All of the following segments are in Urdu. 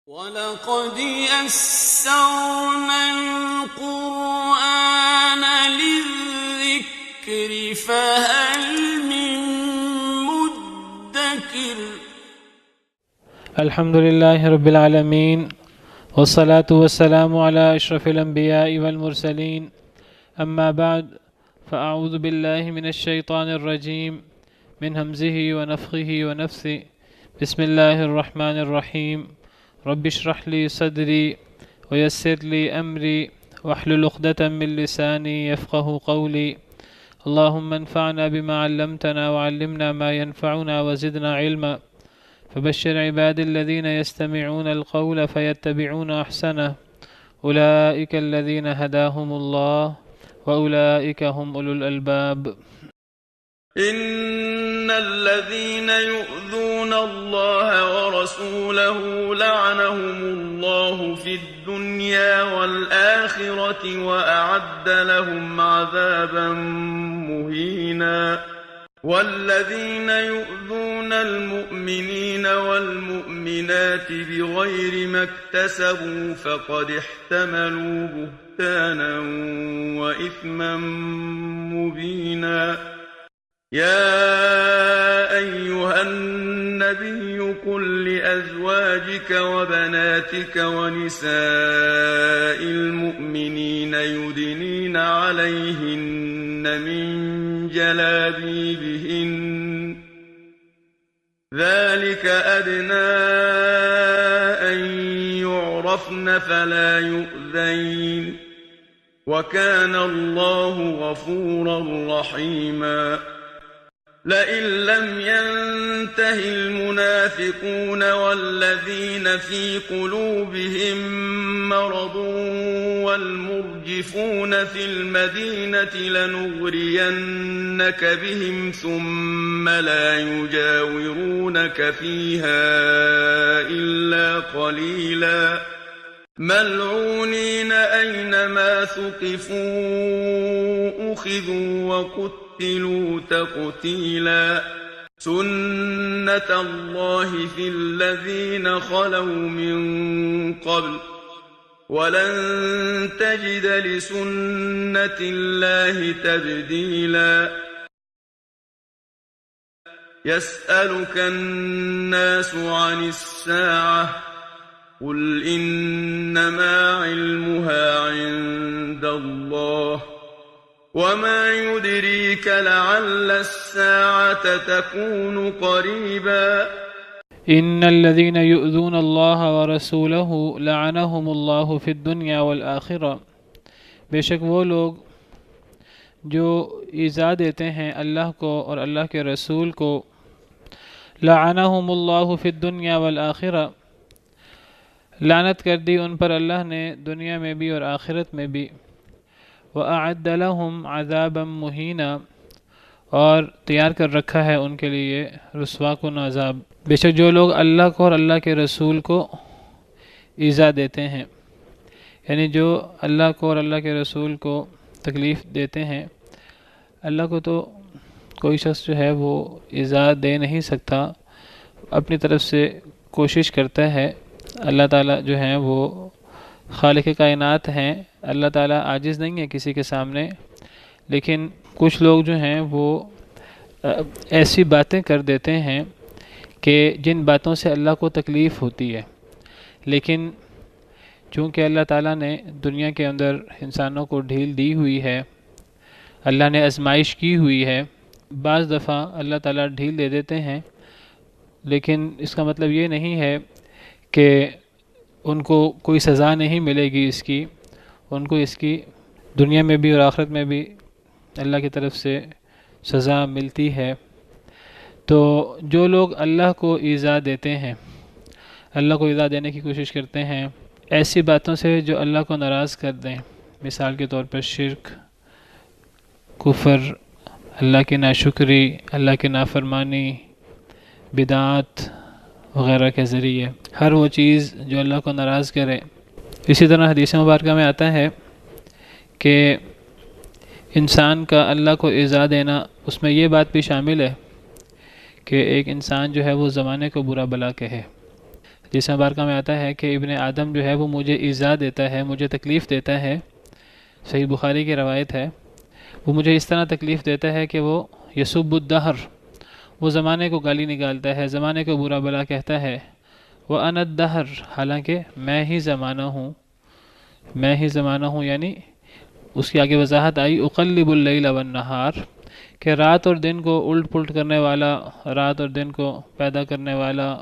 وَلَقَدْ يَسَّرْنَا الْقُرْآنَ لِلذِّكْرِ فَهَلْ مِن مُّدَّكِرٍ الحمد لله رب العالمين والصلاة والسلام على أشرف الأنبياء والمرسلين أما بعد فأعوذ بالله من الشيطان الرجيم من همزه ونفخه ونفثه بسم الله الرحمن الرحيم رب اشرح لي صدري ويسر لي أمري واحلل عقدة من لساني يفقه قولي اللهم انفعنا بما علمتنا وعلمنا ما ينفعنا وزدنا علما فبشر عباد الذين يستمعون القول فيتبعون أحسنه أولئك الذين هداهم الله وأولئك هم أولو الألباب إن الذين يؤذون الله ورسوله لعنهم الله في الدنيا والآخرة وأعد لهم عذابا مهينا والذين يؤذون المؤمنين والمؤمنات بغير ما اكتسبوا فقد احتملوا بهتانا وإثما مبينا يا أيها النبي قل لأزواجك وبناتك ونساء المؤمنين يدنين عليهن من جلابيبهن ذلك أدنى أن يعرفن فلا يؤذين وكان الله غفورا رحيما لئن لم ينته المنافقون والذين في قلوبهم مرض والمرجفون في المدينة لنغرينك بهم ثم لا يجاورونك فيها إلا قليلا ملعونين أينما ثقفوا أخذوا وقتلوا تقتيلا سنة الله في الذين خلوا من قبل ولن تجد لسنة الله تبديلا يسألك الناس عن الساعة قل إنما علمها عند الله وما يدريك لعل الساعة تكون قريبا إن الذين يؤذون الله ورسوله لعنهم الله في الدنيا والآخرة بے شک وہ لوگ جو ایذا دیتے ہیں اللہ کو اور اللہ کے رسول کو لعنهم الله في الدنيا والآخرة لعنت کر دی ان پر اللہ نے دنیا میں بھی اور آخرت میں بھی وَأَعَدَّ لَهُمْ عَذَابًا مُهِينًا اور تیار کر رکھا ہے ان کے لیے رسوا کن عذاب بے شک جو لوگ اللہ کو اور اللہ کے رسول کو ایذا دیتے ہیں یعنی جو اللہ کو اور اللہ کے رسول کو تکلیف دیتے ہیں اللہ کو تو کوئی شخص جو ہے وہ ایذا دے نہیں سکتا اپنی طرف سے کوشش کرتا ہے اللہ تعالیٰ جو ہیں وہ خالق کائنات ہیں اللہ تعالیٰ عاجز نہیں ہے کسی کے سامنے لیکن کچھ لوگ جو ہیں وہ ایسی باتیں کر دیتے ہیں کہ جن باتوں سے اللہ کو تکلیف ہوتی ہے لیکن چونکہ اللہ تعالیٰ نے دنیا کے اندر انسانوں کو ڈھیل دی ہوئی ہے اللہ نے آزمائش کی ہوئی ہے بعض دفعہ اللہ تعالیٰ ڈھیل دے دیتے ہیں لیکن اس کا مطلب یہ نہیں ہے کہ ان کو کوئی سزا نہیں ملے گی اس کی ان کو اس کی دنیا میں بھی اور آخرت میں بھی اللہ کی طرف سے سزا ملتی ہے تو جو لوگ اللہ کو ایذا دیتے ہیں اللہ کو ایذا دینے کی کوشش کرتے ہیں ایسی باتوں سے جو اللہ کو ناراض کر دیں مثال کے طور پر شرک کفر اللہ کی ناشکری اللہ کی نافرمانی بدعات وغیرہ کے ذریعے ہر وہ چیز جو اللہ کو ناراض کرے اسی طرح حدیث مبارکہ میں آتا ہے کہ انسان کا اللہ کو ایذا دینا اس میں یہ بات بھی شامل ہے کہ ایک انسان جو ہے وہ زمانے کو برا بلا کہے جس مبارکہ میں آتا ہے کہ ابن آدم جو ہے وہ مجھے ایذا دیتا ہے، مجھے تکلیف دیتا ہے، صحیح بخاری کی روایت ہے، وہ مجھے اس طرح تکلیف دیتا ہے کہ وہ یسب الدہر، وہ زمانے کو گالی نکالتا ہے، زمانے کو برا بلا کہتا ہے، وَأَنَا الدَّهْرُ، حالانکہ میں ہی زمانہ ہوں، میں ہی زمانہ ہوں، یعنی اس کی آگے وضاحت آئی اقلب اللیل والنہار، کہ رات اور دن کو الٹ پلٹ کرنے والا، رات اور دن کو پیدا کرنے والا،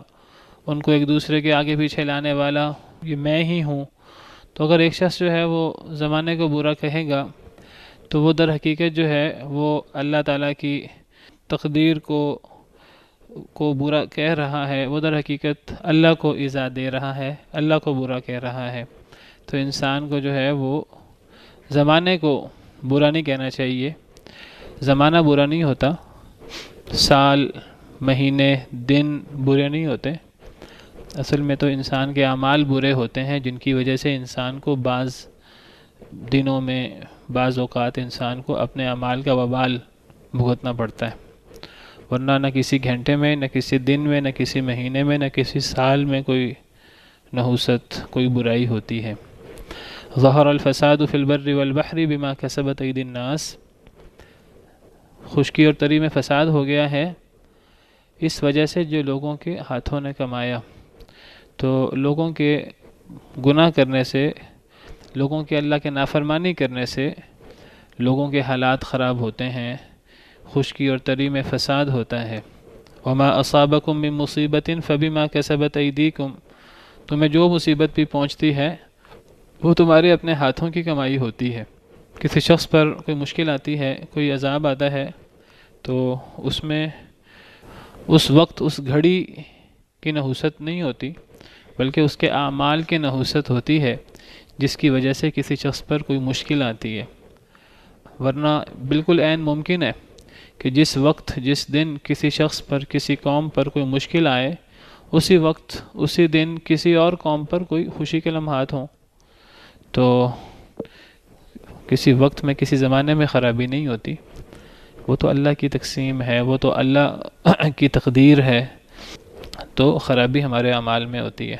ان کو ایک دوسرے کے آگے پیچھے لانے والا، یہ میں ہی ہوں۔ تو اگر ایک شخص جو ہے وہ زمانے کو برا کہے گا تو وہ در حقیقت جو ہے وہ اللہ تعالیٰ کی تقدیر کو برا کہہ رہا ہے، وہ در حقیقت اللہ کو ایذا دے رہا ہے، اللہ کو برا کہہ رہا ہے۔ تو انسان کو جو ہے وہ زمانے کو برا نہیں کہنا چاہیے، زمانہ برا نہیں ہوتا، سال، مہینے، دن برے نہیں ہوتے، اصل میں تو انسان کے اعمال برے ہوتے ہیں جن کی وجہ سے انسان کو بعض دنوں میں، بعض اوقات انسان کو اپنے اعمال کا وبال بھگتنا پڑتا ہے، ورنہ نہ کسی گھنٹے میں، نہ کسی دن میں، نہ کسی مہینے میں، نہ کسی سال میں کوئی نحوست، کوئی برائی ہوتی ہے۔ ظہر الفساد فی البر والبحر بما کسبت ایدی الناس، خشکی اور تری میں فساد ہو گیا ہے اس وجہ سے جو لوگوں کے ہاتھوں نے کمایا۔ تو لوگوں کے گناہ کرنے سے، لوگوں کے اللہ کے نافرمانی کرنے سے لوگوں کے حالات خراب ہوتے ہیں، خشکی اور تری میں فساد ہوتا ہے۔ وما اصابکم من مصیبت فبما کسبت ایدیکم، تمہیں جو مصیبت بھی پہنچتی ہے وہ تمہارے اپنے ہاتھوں کی کمائی ہوتی ہے۔ کسی شخص پر کوئی مشکل آتی ہے، کوئی عذاب آتا ہے، تو اس میں اس وقت اس گھڑی کی نحوست نہیں ہوتی، بلکہ اس کے اعمال کی نحوست ہوتی ہے جس کی وجہ سے کسی شخص پر کوئی مشکل آتی ہے۔ ورنہ بالکل عین ممکن ہے کہ جس وقت، جس دن کسی شخص پر، کسی قوم پر کوئی مشکل آئے، اسی وقت، اسی دن کسی اور قوم پر کوئی خوشی کے لمحات ہوں۔ تو کسی وقت میں، کسی زمانے میں خرابی نہیں ہوتی، وہ تو اللہ کی تقسیم ہے، وہ تو اللہ کی تقدیر ہے، تو خرابی ہمارے اعمال میں ہوتی ہے۔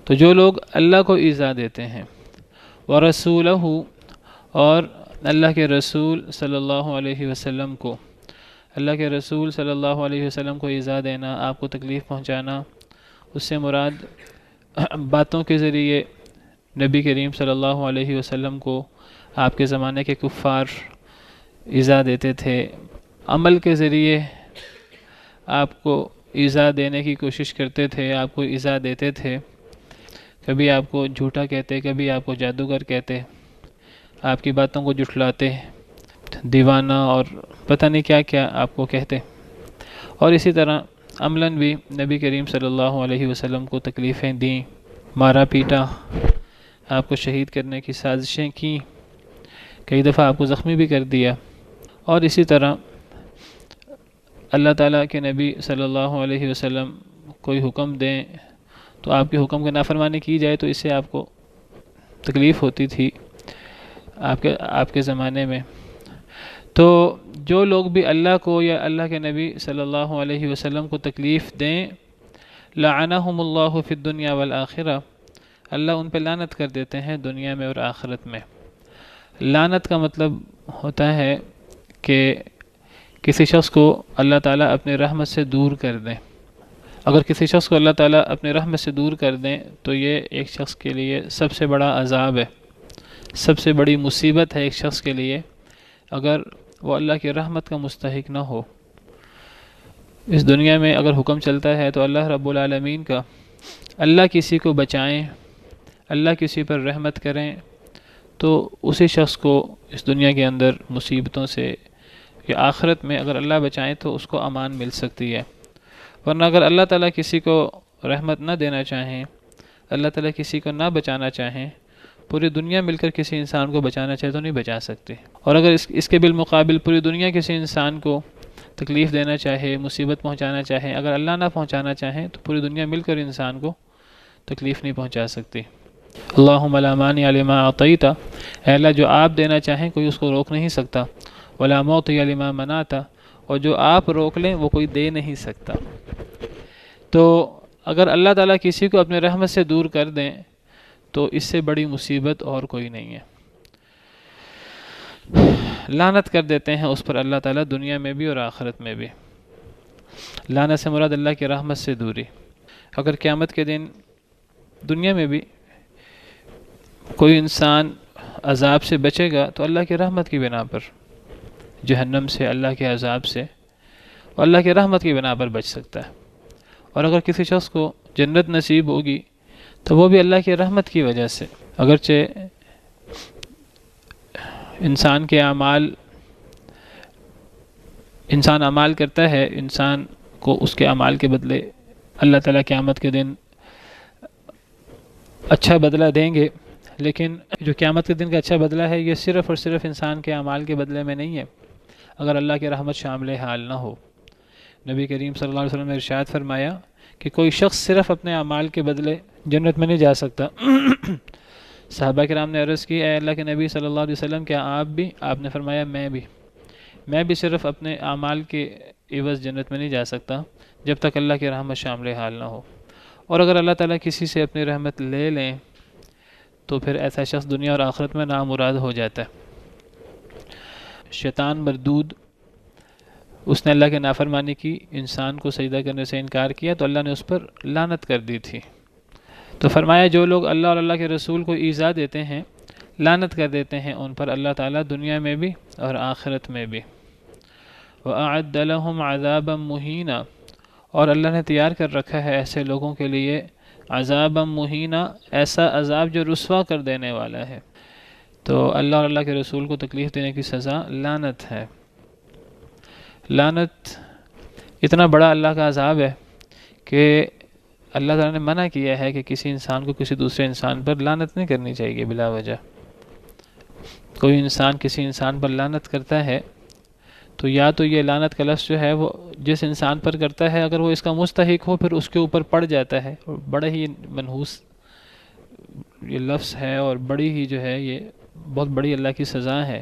تو جو لوگ اللہ کو ایذا دیتے ہیں، وَرَسُولَهُ، اور اللہ کے رسول صلی اللہ علیہ وسلم کو، اللہ کے رسول صلی اللہ علیہ وسلم کو ایذا دینا، آپ کو تکلیف پہنچانا، اس سے مراد باتوں کے ذریعے نبی کریم صلی اللہ علیہ وسلم کو آپ کے زمانے کے کفار ایذا دیتے تھے، عمل کے ذریعے آپ کو ایذا دینے کی کوشش کرتے تھے، آپ کو ایذا دیتے تھے، کبھی آپ کو جھوٹا کہتے، کبھی آپ کو جادوگر کہتے، آپ کی باتوں کو جھٹلاتے، دیوانہ اور پتہ نہیں کیا کیا آپ کو کہتے، اور اسی طرح عملاً بھی نبی کریم صلی اللہ علیہ وسلم کو تکلیفیں دیں، مارا پیٹا، آپ کو شہید کرنے کی سازشیں کیں، کئی دفعہ آپ کو زخمی بھی کر دیا۔ اور اسی طرح اللہ تعالیٰ کے نبی صلی اللہ علیہ وسلم کوئی حکم دیں تو آپ کے حکم کی نافرمانی کی جائے تو اس سے آپ کو تکلیف ہوتی تھی آپ کے زمانے میں۔ تو جو لوگ بھی اللہ کو یا اللہ کے نبی صلی اللہ علیہ وسلم کو تکلیف دیں، لعنہم اللہ فی الدنیا والآخرہ، اللہ ان پہ لعنت کر دیتے ہیں دنیا میں اور آخرت میں۔ لعنت کا مطلب ہوتا ہے کہ کسی شخص کو اللہ تعالیٰ اپنے رحمت سے دور کر دیں۔ اگر کسی شخص کو اللہ تعالیٰ اپنے رحمت سے دور کر دیں تو یہ ایک شخص کے لیے سب سے بڑا عذاب ہے، سب سے بڑی مصیبت ہے ایک شخص کے لیے اگر وہ اللہ کی رحمت کا مستحق نہ ہو۔ اس دنیا میں اگر حکم چلتا ہے تو اللہ رب العالمین کا، اللہ کسی کو بچائیں، اللہ کسی پر رحمت کریں تو اسی شخص کو اس دنیا کے اندر مصیبتوں سے کہ آخرت میں اگر اللہ بچائیں تو اس کو امان مل سکتی ہے۔ ورنہ اگر اللہ تعالیٰ کسی کو رحمت نہ دینا چاہیں، اللہ تعالیٰ کسی کو نہ بچانا چاہیں، پوری دنیا مل کر کسی انسان کو بچانا چاہے تو نہیں بچا سکتے، اور اگر اس کے بالمقابل پوری دنیا کسی انسان کو تکلیف دینا چاہے، مصیبت پہنچانا چاہے، اگر اللہ نہ پہنچانا چاہیں تو پوری دنیا مل کر انسان کو تکلیف نہیں پہنچا سکتی۔ اللہم لا مانع لما اعطیت، اے اللہ جو آپ دینا چاہیں کوئی اس کو روک نہیں سکتا، ولا معطی لما منعت، اور جو آپ روک لیں وہ کوئی دے نہیں سکتا۔ تو اگر اللہ تعالیٰ کسی کو اپنے رحمت سے دور کر دیں تو اس سے بڑی مصیبت اور کوئی نہیں ہے۔ لعنت کر دیتے ہیں اس پر اللہ تعالیٰ دنیا میں بھی اور آخرت میں بھی۔ لعنت سے مراد اللہ کی رحمت سے دوری۔ اگر قیامت کے دن دنیا میں بھی کوئی انسان عذاب سے بچے گا تو اللہ کی رحمت کی بنا پر، جہنم سے، اللہ کے عذاب سے، اور اللہ کی رحمت کی بنا پر بچ سکتا ہے۔ اور اگر کسی شخص کو جنت نصیب ہوگی تو وہ بھی اللہ کی رحمت کی وجہ سے۔ اگرچہ انسان اعمال کرتا ہے، انسان کو اس کے اعمال کے بدلے اللہ تعالیٰ قیامت کے دن اچھا بدلہ دیں گے، لیکن جو قیامت کے دن کا اچھا بدلہ ہے یہ صرف اور صرف انسان کے اعمال کے بدلے میں نہیں ہے، اگر اللہ کی رحمت شامل حال نہ ہو۔ نبی کریم صلی اللہ علیہ وسلم نے ارشاد فرمایا کہ کوئی شخص صرف اپنے اعمال کے بدلے جنت میں نہیں جا سکتا۔ صحابہ کرام نے عرض کی، اے اللہ کے نبی صلی اللہ علیہ وسلم، کیا آپ بھی؟ آپ نے فرمایا میں بھی صرف اپنے اعمال کے عوض جنت میں نہیں جا سکتا جب تک اللہ کی رحمت شامل حال نہ ہو۔ اور اگر اللہ تعالیٰ کسی سے اپنی رحمت لے لیں تو پھر ایسا شخص دنیا اور آخرت میں نامراد ہو جاتا ہے۔ شیطان مردود، اس نے اللہ کی نافرمانی کی، انسان کو سجدہ کرنے سے انکار کیا تو اللہ نے اس پر لعنت کر دی تھی۔ تو فرمایا جو لوگ اللہ اور اللہ کے رسول کو ایذا دیتے ہیں، لعنت کر دیتے ہیں، ان پر اللہ تعالیٰ دنیا میں بھی اور آخرت میں بھی۔ وَأَعَدَّ لَهُمْ عَذَابًا مُهِينًا، اور اللہ نے تیار کر رکھا ہے ایسے لوگوں کے لیے عذابًا مہینہ، ایسا عذاب جو رسوا کر دینے والا ہے۔ تو اللہ اور اللہ کے رسول کو تکلیف دینے کی سزا لعنت ہے۔ لعنت اتنا بڑا اللہ کا عذاب ہے کہ اللہ تعالیٰ نے منع کیا ہے کہ کسی انسان کو کسی دوسرے انسان پر لعنت نہیں کرنی چاہیے بلا وجہ۔ کوئی انسان کسی انسان پر لعنت کرتا ہے تو یا تو یہ لعنت کا لفظ جو ہے وہ جس انسان پر کرتا ہے اگر وہ اس کا مستحق ہو پھر اس کے اوپر پڑ جاتا ہے، اور بڑا ہی منحوس یہ لفظ ہے اور بڑی ہی جو ہے یہ بہت بڑی اللہ کی سزا ہے۔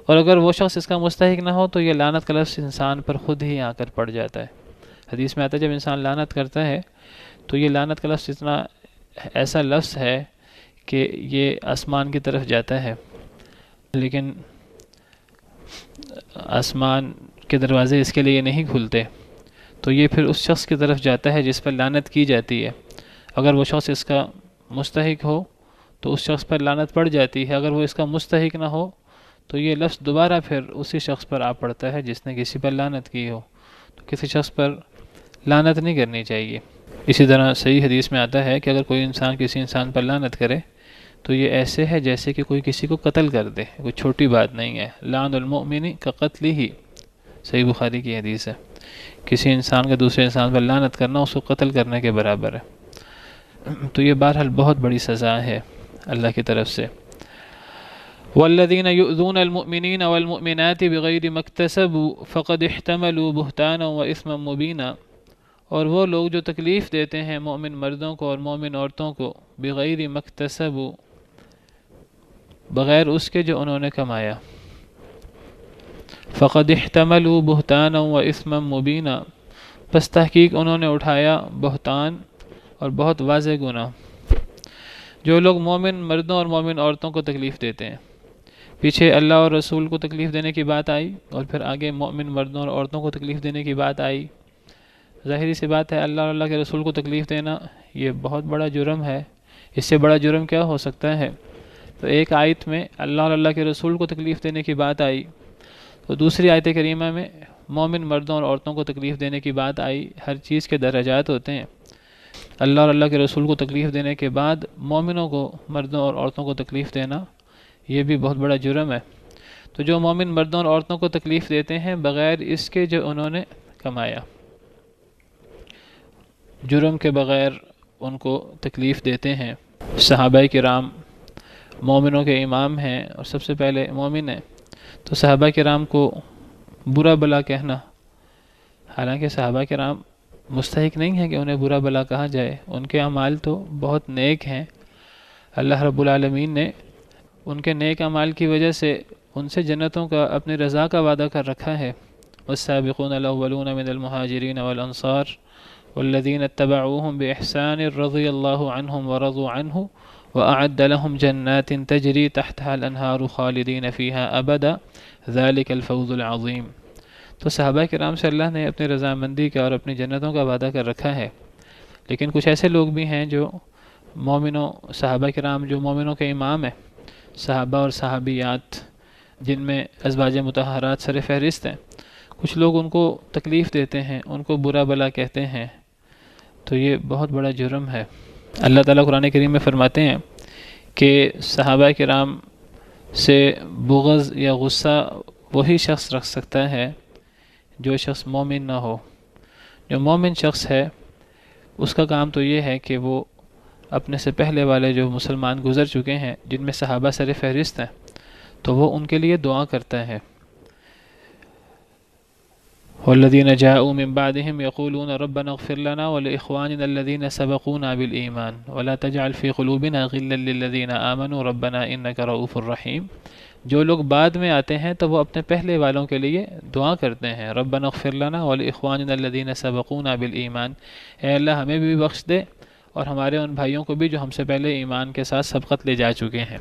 اور اگر وہ شخص اس کا مستحق نہ ہو تو یہ لعنت کا لفظ انسان پر خود ہی آ کر پڑ جاتا ہے۔ حدیث میں آتا ہے جب انسان لعنت کرتا ہے تو یہ لعنت کا لفظ اتنا ایسا لفظ ہے کہ یہ آسمان کی طرف جاتا ہے، لیکن آسمان کے دروازے اس کے لیے نہیں کھلتے، تو یہ پھر اس شخص کی طرف جاتا ہے جس پر لعنت کی جاتی ہے۔ اگر وہ شخص اس کا مستحق ہو تو اس شخص پر لعنت پڑ جاتی ہے، اگر وہ اس کا مستحق نہ ہو تو یہ لفظ دوبارہ پھر اسی شخص پر آ پڑتا ہے جس نے کسی پر لعنت کی ہو۔ تو کسی شخص پر لعنت نہیں کرنی چاہیے۔ اسی طرح صحیح حدیث میں آتا ہے کہ اگر کوئی انسان کسی انسان پر لعنت کرے تو یہ ایسے ہے جیسے کہ کوئی کسی کو قتل کر دے، کوئی چھوٹی بات نہیں ہے۔ لعن المؤمن کقتلہ ہی، صحیح بخاری کی حدیث ہے۔ کسی انسان کا دوسرے انسان پر لعنت کرنا اس کو قتل کرنے کے برابر ہے۔ تو یہ بہرحال بہت بڑی سزا ہے اللہ کی طرف سے۔ والذین یؤذون المؤمنین والمؤمنات بغیر ما اکتسبوا فقد احتملوا بہتانا واثما مبینا، اور وہ لوگ جو تکلیف دیتے ہیں مومن مردوں کو اور مومن عورتوں کو بغیر ما اکتسبوا، بغیر اس کے جو انہوں نے کمایا، فقد احتملوا بہتانا واثما مبینا، پس تحقیق انہوں نے اٹھایا بہتان اور بہت واضح گناہ۔ جو لوگ مومن مردوں اور مومن عورتوں کو تکلیف دیتے ہیں، پیچھے اللہ اور رسول کو تکلیف دینے کی بات آئی اور پھر آگے مومن مردوں اور عورتوں کو تکلیف دینے کی بات آئی۔ ظاہری سی بات ہے اللہ اور اللہ کے رسول کو تکلیف دینا یہ بہت بڑا جرم ہے، اس سے بڑا جرم کیا ہو سکتا ہے؟ تو ایک آیت میں اللہ اور اللہ کے رسول کو تکلیف دینے کی بات آئی، تو دوسری آیت کریمہ میں مومن مردوں اور عورتوں کو تکلیف دینے کی بات آئی۔ ہر چیز کے درجات ہوتے ہیں۔ اللہ اور اللہ کے رسول کو تکلیف دینے کے بعد مومنوں کو، مردوں اور عورتوں کو تکلیف دینا یہ بھی بہت بڑا جرم ہے۔ تو جو مومن مردوں اور عورتوں کو تکلیف دیتے ہیں بغیر اس کے جو انہوں نے کمایا، جرم کے بغیر ان کو تکلیف دیتے ہیں۔ صحابہ کرام مومنوں کے امام ہیں اور سب سے پہلے مومن ہیں، تو صحابہ کرام کو برا بلا کہنا، حالانکہ صحابہ کرام مستحق نہیں ہے کہ انہیں برا بلا کہا جائے، ان کے اعمال تو بہت نیک ہیں۔ اللہ رب العالمین نے ان کے نیک اعمال کی وجہ سے ان سے جنتوں کا، اپنی رضا کا وعدہ کر رکھا ہے۔ والسابقون الاولون من المہاجرین والانصار والذین اتبعوهم بإحسان رضی اللہ عنہم ورضوا عنہ وأعد لهم جنات تجری تحتها الأنہار خالدین فیہا ابدا ذلک الفوز العظیم۔ تو صحابہ کرام سے اللہ نے اپنی رضامندی کا اور اپنی جنتوں کا وعدہ کر رکھا ہے، لیکن کچھ ایسے لوگ بھی ہیں جو مومنوں، صحابہ کرام جو مومنوں کے امام ہیں، صحابہ اور صحابیات جن میں ازواج مطہرات سر فہرست ہیں، کچھ لوگ ان کو تکلیف دیتے ہیں، ان کو برا بلا کہتے ہیں، تو یہ بہت بڑا جرم ہے۔ اللہ تعالیٰ قرآن کریم میں فرماتے ہیں کہ صحابہ کرام سے بغض یا غصہ وہی شخص رکھ سکتا ہے جو شخص مومن نہ ہو۔ جو مومن شخص ہے اس کا کام تو یہ ہے کہ وہ اپنے سے پہلے والے جو مسلمان گزر چکے ہیں جن میں صحابہ سر فہرست ہیں تو وہ ان کے لیے دعا کرتا ہے۔ والذین جاءوا من بعدهم يقولون ربنا اغفر لنا ولإخواننا الذين سبقونا بالإيمان ولا تجعل في قلوبنا غلا للذين آمنوا ربنا إنك رؤوف رحيم۔ جو لوگ بعد میں آتے ہیں تو وہ اپنے پہلے والوں کے لیے دعا کرتے ہیں، ربنا اغفر لنا ولإخواننا الذين سبقونا بالإيمان، اے اللہ ہمیں بھی بخش دے اور ہمارے ان بھائیوں کو بھی جو ہم سے پہلے ایمان کے ساتھ سبقت لے جا چکے ہیں،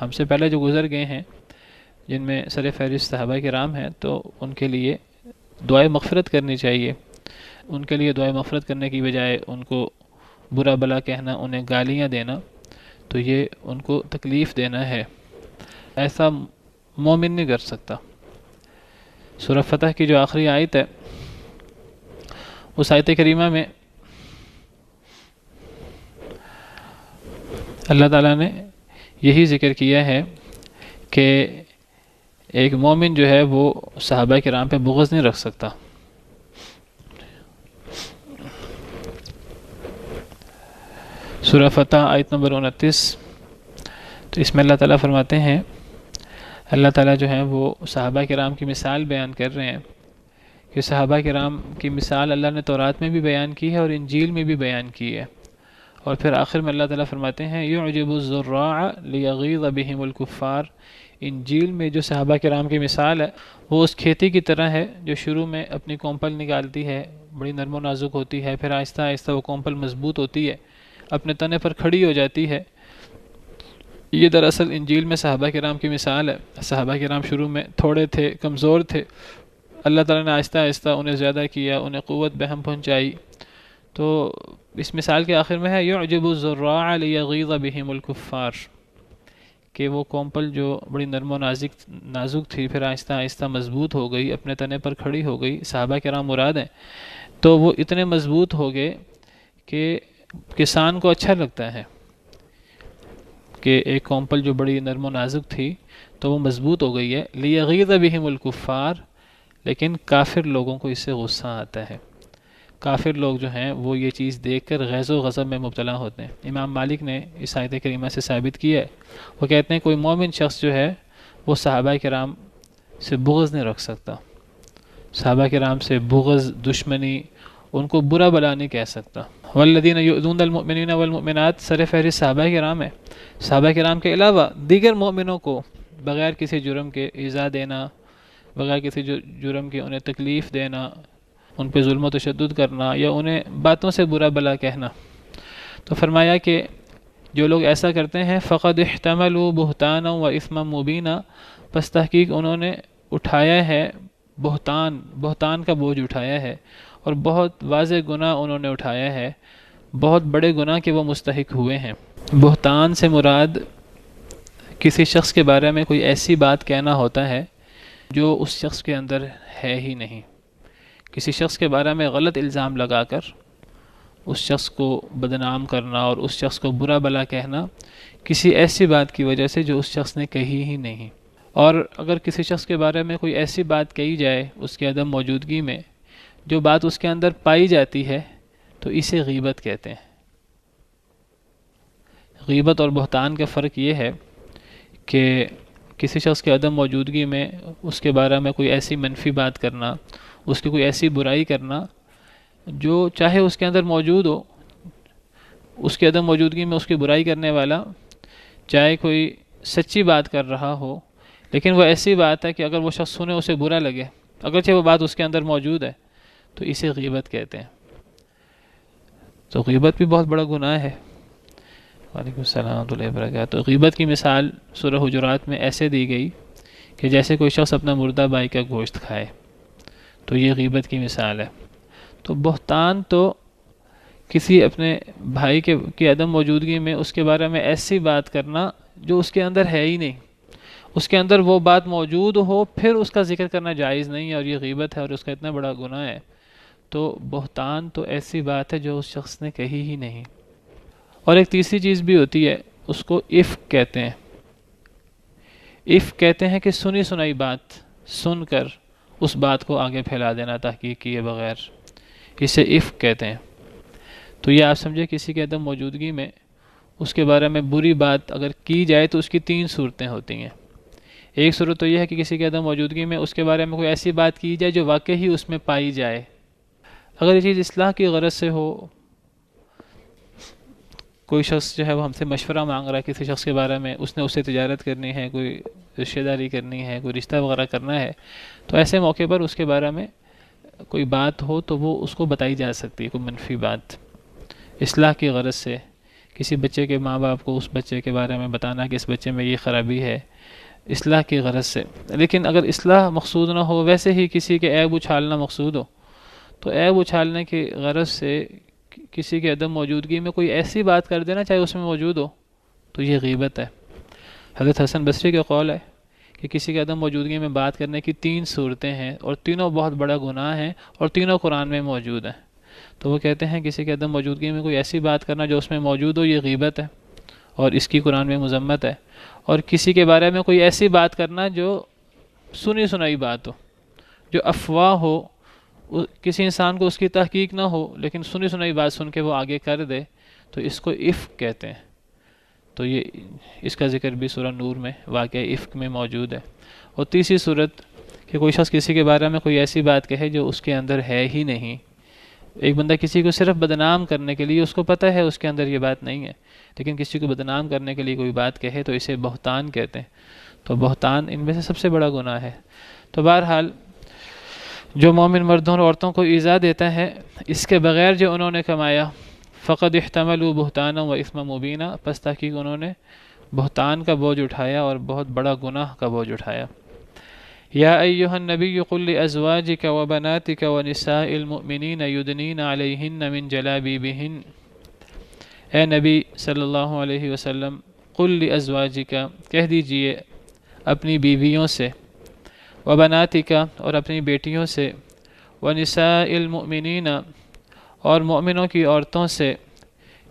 ہم سے پہلے جو گزر گئے ہیں جن میں سر فہرست صحابہ کرام ہیں، تو ان کے لیے دعائے مغفرت کرنی چاہیے۔ ان کے لیے دعائے مغفرت کرنے کی بجائے ان کو برا بلا کہنا، انہیں گالیاں دینا، تو یہ ان کو تکلیف دینا ہے، ایسا مومن نہیں کر سکتا۔ سورہ فتح کی جو آخری آیت ہے اس آیت کریمہ میں اللہ تعالیٰ نے یہی ذکر کیا ہے کہ ایک مومن جو ہے وہ صحابہ کرام پہ بغض نہیں رکھ سکتا۔ سورہ فتح آیت نمبر 29، تو اس میں اللہ تعالیٰ فرماتے ہیں، اللہ تعالیٰ جو ہے وہ صحابہ کرام کی مثال بیان کر رہے ہیں کہ صحابہ کرام کی مثال اللہ نے تورات میں بھی بیان کی ہے اور انجیل میں بھی بیان کی ہے، اور پھر آخر میں اللہ تعالیٰ فرماتے ہیں یعجب الزراع لیغیظ بہم الکفار۔ انجیل میں جو صحابہ کرام کی مثال ہے وہ اس کھیتی کی طرح ہے جو شروع میں اپنی کومپل نکالتی ہے، بڑی نرم و نازک ہوتی ہے، پھر آہستہ آہستہ وہ کومپل مضبوط ہوتی ہے، اپنے تنے پر کھڑی ہو جاتی ہے۔ یہ دراصل انجیل میں صحابہ کرام کی مثال ہے۔ صحابہ کرام شروع میں تھوڑے تھے، کمزور تھے، اللہ تعالیٰ نے آہستہ آہستہ انہیں زیادہ کیا، انہیں قوت بہم پہنچائی۔ تو اس مثال کے آخر میں ہے یعجب الزراع لیغیظ بہم الکفار، کہ وہ کومپل جو بڑی نرم و نازک تھی پھر آہستہ آہستہ مضبوط ہو گئی، اپنے تنے پر کھڑی ہو گئی، صحابہ کرام مراد ہیں، تو وہ اتنے مضبوط ہو گئے کہ کسان کو اچھا لگتا ہے کہ ایک کومپل جو بڑی نرم و نازک تھی تو وہ مضبوط ہو گئی ہے، لیغیظ بہم الکفار، لیکن کافر لوگوں کو اس سے غصہ آتا ہے۔ کافر لوگ جو ہیں وہ یہ چیز دیکھ کر غیظ و غضب میں مبتلا ہوتے ہیں۔ امام مالک نے اس آیت کریمہ سے ثابت کیا ہے، وہ کہتے ہیں کوئی مومن شخص جو ہے وہ صحابہ کرام سے بغض نہیں رکھ سکتا، صحابہ کرام سے بغض، دشمنی، ان کو برا بلا نہیں کہہ سکتا۔ والذین یؤذون المؤمنین والمؤمنات سر فہرست صحابہ کرام ہے۔ صحابہ کرام کے علاوہ دیگر مومنوں کو بغیر کسی جرم کے ایذا دینا، بغیر کسی جرم کے انہیں تکلیف دینا، ان پہ ظلم و تشدد کرنا یا انہیں باتوں سے برا بلا کہنا، تو فرمایا کہ جو لوگ ایسا کرتے ہیں فقد احتملوا بہتانا و اثما مبینا، پس تحقیق انہوں نے اٹھایا ہے بہتان کا بوجھ اٹھایا ہے، اور بہت واضح گناہ انہوں نے اٹھایا ہے، بہت بڑے گناہ کے وہ مستحق ہوئے ہیں۔ بہتان سے مراد کسی شخص کے بارے میں کوئی ایسی بات کہنا ہوتا ہے جو اس شخص کے اندر ہے ہی نہیں، کسی شخص کے بارے میں غلط الزام لگا کر اس شخص کو بدنام کرنا اور اس شخص کو برا بلا کہنا کسی ایسی بات کی وجہ سے جو اس شخص نے کہی ہی نہیں۔ اور اگر کسی شخص کے بارے میں کوئی ایسی بات کہی جائے اس کے عدم موجودگی میں جو بات اس کے اندر پائی جاتی ہے تو اسے غیبت کہتے ہیں۔ غیبت اور بہتان کا فرق یہ ہے کہ کسی شخص کے عدم موجودگی میں اس کے بارے میں کوئی ایسی منفی بات کرنا، اس کی کوئی ایسی برائی کرنا جو چاہے اس کے اندر موجود ہو، اس کے عدم موجودگی میں اس کی برائی کرنے والا چاہے کوئی سچی بات کر رہا ہو لیکن وہ ایسی بات ہے کہ اگر وہ شخص سنے اسے برا لگے، اگرچہ وہ بات اس کے اندر موجود ہے، تو اسے غیبت کہتے ہیں۔ تو غیبت بھی بہت بڑا گناہ ہے۔ وعلیکم السلام ورحمۃ اللہ وبرکاتہ۔ تو غیبت کی مثال سورہ حجرات میں ایسے دی گئی کہ جیسے کوئی شخص اپنا مردہ بھائی کا گوشت کھائے، تو یہ غیبت کی مثال ہے۔ تو بہتان تو کسی اپنے بھائی کی عدم موجودگی میں اس کے بارے میں ایسی بات کرنا جو اس کے اندر ہے ہی نہیں، اس کے اندر وہ بات موجود ہو پھر اس کا ذکر کرنا جائز نہیں ہے، اور یہ غیبت ہے اور اس کا اتنا بڑا گناہ ہے۔ تو بہتان تو ایسی بات ہے جو اس شخص نے کہی ہی نہیں۔ اور ایک تیسری چیز بھی ہوتی ہے، اس کو افک کہتے ہیں۔ افک کہتے ہیں کہ سنی سنائی بات سن کر اس بات کو آگے پھیلا دینا تحقیق کیے بغیر، اسے افک کہتے ہیں۔ تو یہ آپ سمجھے کسی کے عدم موجودگی میں اس کے بارے میں بری بات اگر کی جائے تو اس کی 3 صورتیں ہوتی ہیں۔ ایک صورت تو یہ ہے کہ کسی کے عدم موجودگی میں اس کے بارے میں کوئی ایسی بات کی جائے جو واقعی ہی اس میں پائی جائے۔ اگر یہ چیز اصلاح کی غرض سے ہو، کوئی شخص جو ہے وہ ہم سے مشورہ مانگ رہا ہے کسی شخص کے بارے میں، اس نے اس سے تجارت کرنی ہے، کوئی رشتہ داری کرنی ہے، کوئی رشتہ وغیرہ کرنا ہے، تو ایسے موقع پر اس کے بارے میں کوئی بات ہو تو وہ اس کو بتائی جا سکتی ہے، کوئی منفی بات اصلاح کی غرض سے۔ کسی بچے کے ماں باپ کو اس بچے کے بارے میں بتانا کہ اس بچے میں یہ خرابی ہے، اصلاح کی غرض سے۔ لیکن اگر اصلاح مقصود نہ ہو، ویسے ہی کسی کے عیب اچھالنا مقصود ہو، تو عیب اچھالنے کی غرض سے کسی کے عدم موجودگی میں کوئی ایسی بات کر دینا چاہے اس میں موجود ہو، تو یہ غیبت ہے۔ حضرت حسن بصری کا قول ہے کہ کسی کے عدم موجودگی میں بات کرنے کی 3 صورتیں ہیں اور تینوں بہت بڑا گناہ ہیں اور تینوں قرآن میں موجود ہیں۔ تو وہ کہتے ہیں کسی کے عدم موجودگی میں کوئی ایسی بات کرنا جو اس میں موجود ہو، یہ غیبت ہے اور اس کی قرآن میں مذمت ہے۔ اور کسی کے بارے میں کوئی ایسی بات کرنا جو سنی سنائی بات ہو، جو افواہ ہو، کسی انسان کو اس کی تحقیق نہ ہو لیکن سنی سنائی بات سن کے وہ آگے کر دے، تو اس کو افک کہتے ہیں۔ تو یہ اس کا ذکر بھی سورہ نور میں واقعہ افک میں موجود ہے۔ اور تیسری صورت کہ کوئی شخص کسی کے بارے میں کوئی ایسی بات کہے جو اس کے اندر ہے ہی نہیں۔ ایک بندہ کسی کو صرف بدنام کرنے کے لیے، اس کو پتہ ہے اس کے اندر یہ بات نہیں ہے، لیکن کسی کو بدنام کرنے کے لیے کوئی بات کہے تو اسے بہتان کہتے ہیں۔ تو بہتان ان میں سے سب سے بڑا گناہ ہے۔ تو بہرحال جو مومن مردوں اور عورتوں کو ایذا دیتا ہے اس کے بغیر جو انہوں نے کمایا، فقد احتملوا بہتانا و اثما مبینا، پس تحقیق انہوں نے بہتان کا بوجھ اٹھایا اور بہت بڑا گناہ کا بوجھ اٹھایا۔ یا ایہا النبی قل لازواجک و بناتک و نساء المؤمنین یدنین علیہن من جلابیبہن، اے نبی صلی اللہ علیہ وسلم، قل لازواجک، کہہ دیجئے اپنی بیویوں سے، و بناتک، اور اپنی بیٹیوں سے، و نساء المؤمنین، اور مومنوں کی عورتوں سے،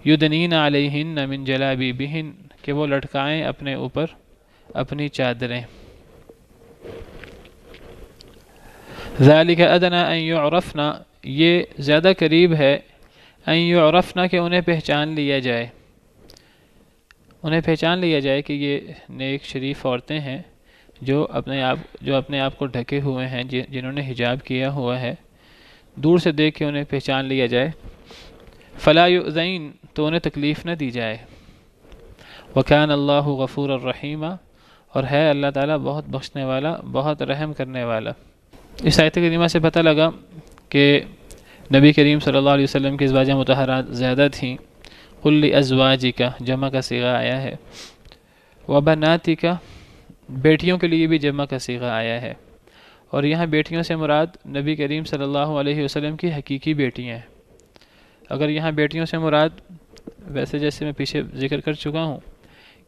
یدنین علیہن من جلابیبہن، کہ وہ لٹکائیں اپنے اوپر اپنی چادریں۔ ذالک ادنی ان یعرفن، یہ زیادہ قریب ہے، ان یعرفن، کہ انہیں پہچان لیا جائے، انہیں پہچان لیا جائے کہ یہ نیک شریف عورتیں ہیں جو اپنے آپ کو ڈھکے ہوئے ہیں، جنہوں نے حجاب کیا ہوا ہے، دور سے دیکھ کے انہیں پہچان لیا جائے۔ فلا یؤذین، تو انہیں تکلیف نہ دی جائے۔ وکان اللہ غفور الرحیم، اور ہے اللہ تعالیٰ بہت بخشنے والا، بہت رحم کرنے والا۔ اس آیت کریمہ سے پتہ لگا کہ نبی کریم صلی اللہ علیہ وسلم کی ازواج مطہرات زیادہ تھیں۔ قل لازواجک، جمع کا صیغہ آیا ہے، وبناتک، بیٹیوں کے لیے بھی جمع کا صیغہ آیا ہے، اور یہاں بیٹیوں سے مراد نبی کریم صلی اللہ علیہ وسلم کی حقیقی بیٹیاں ہیں۔ اگر یہاں بیٹیوں سے مراد، ویسے جیسے میں پیچھے ذکر کر چکا ہوں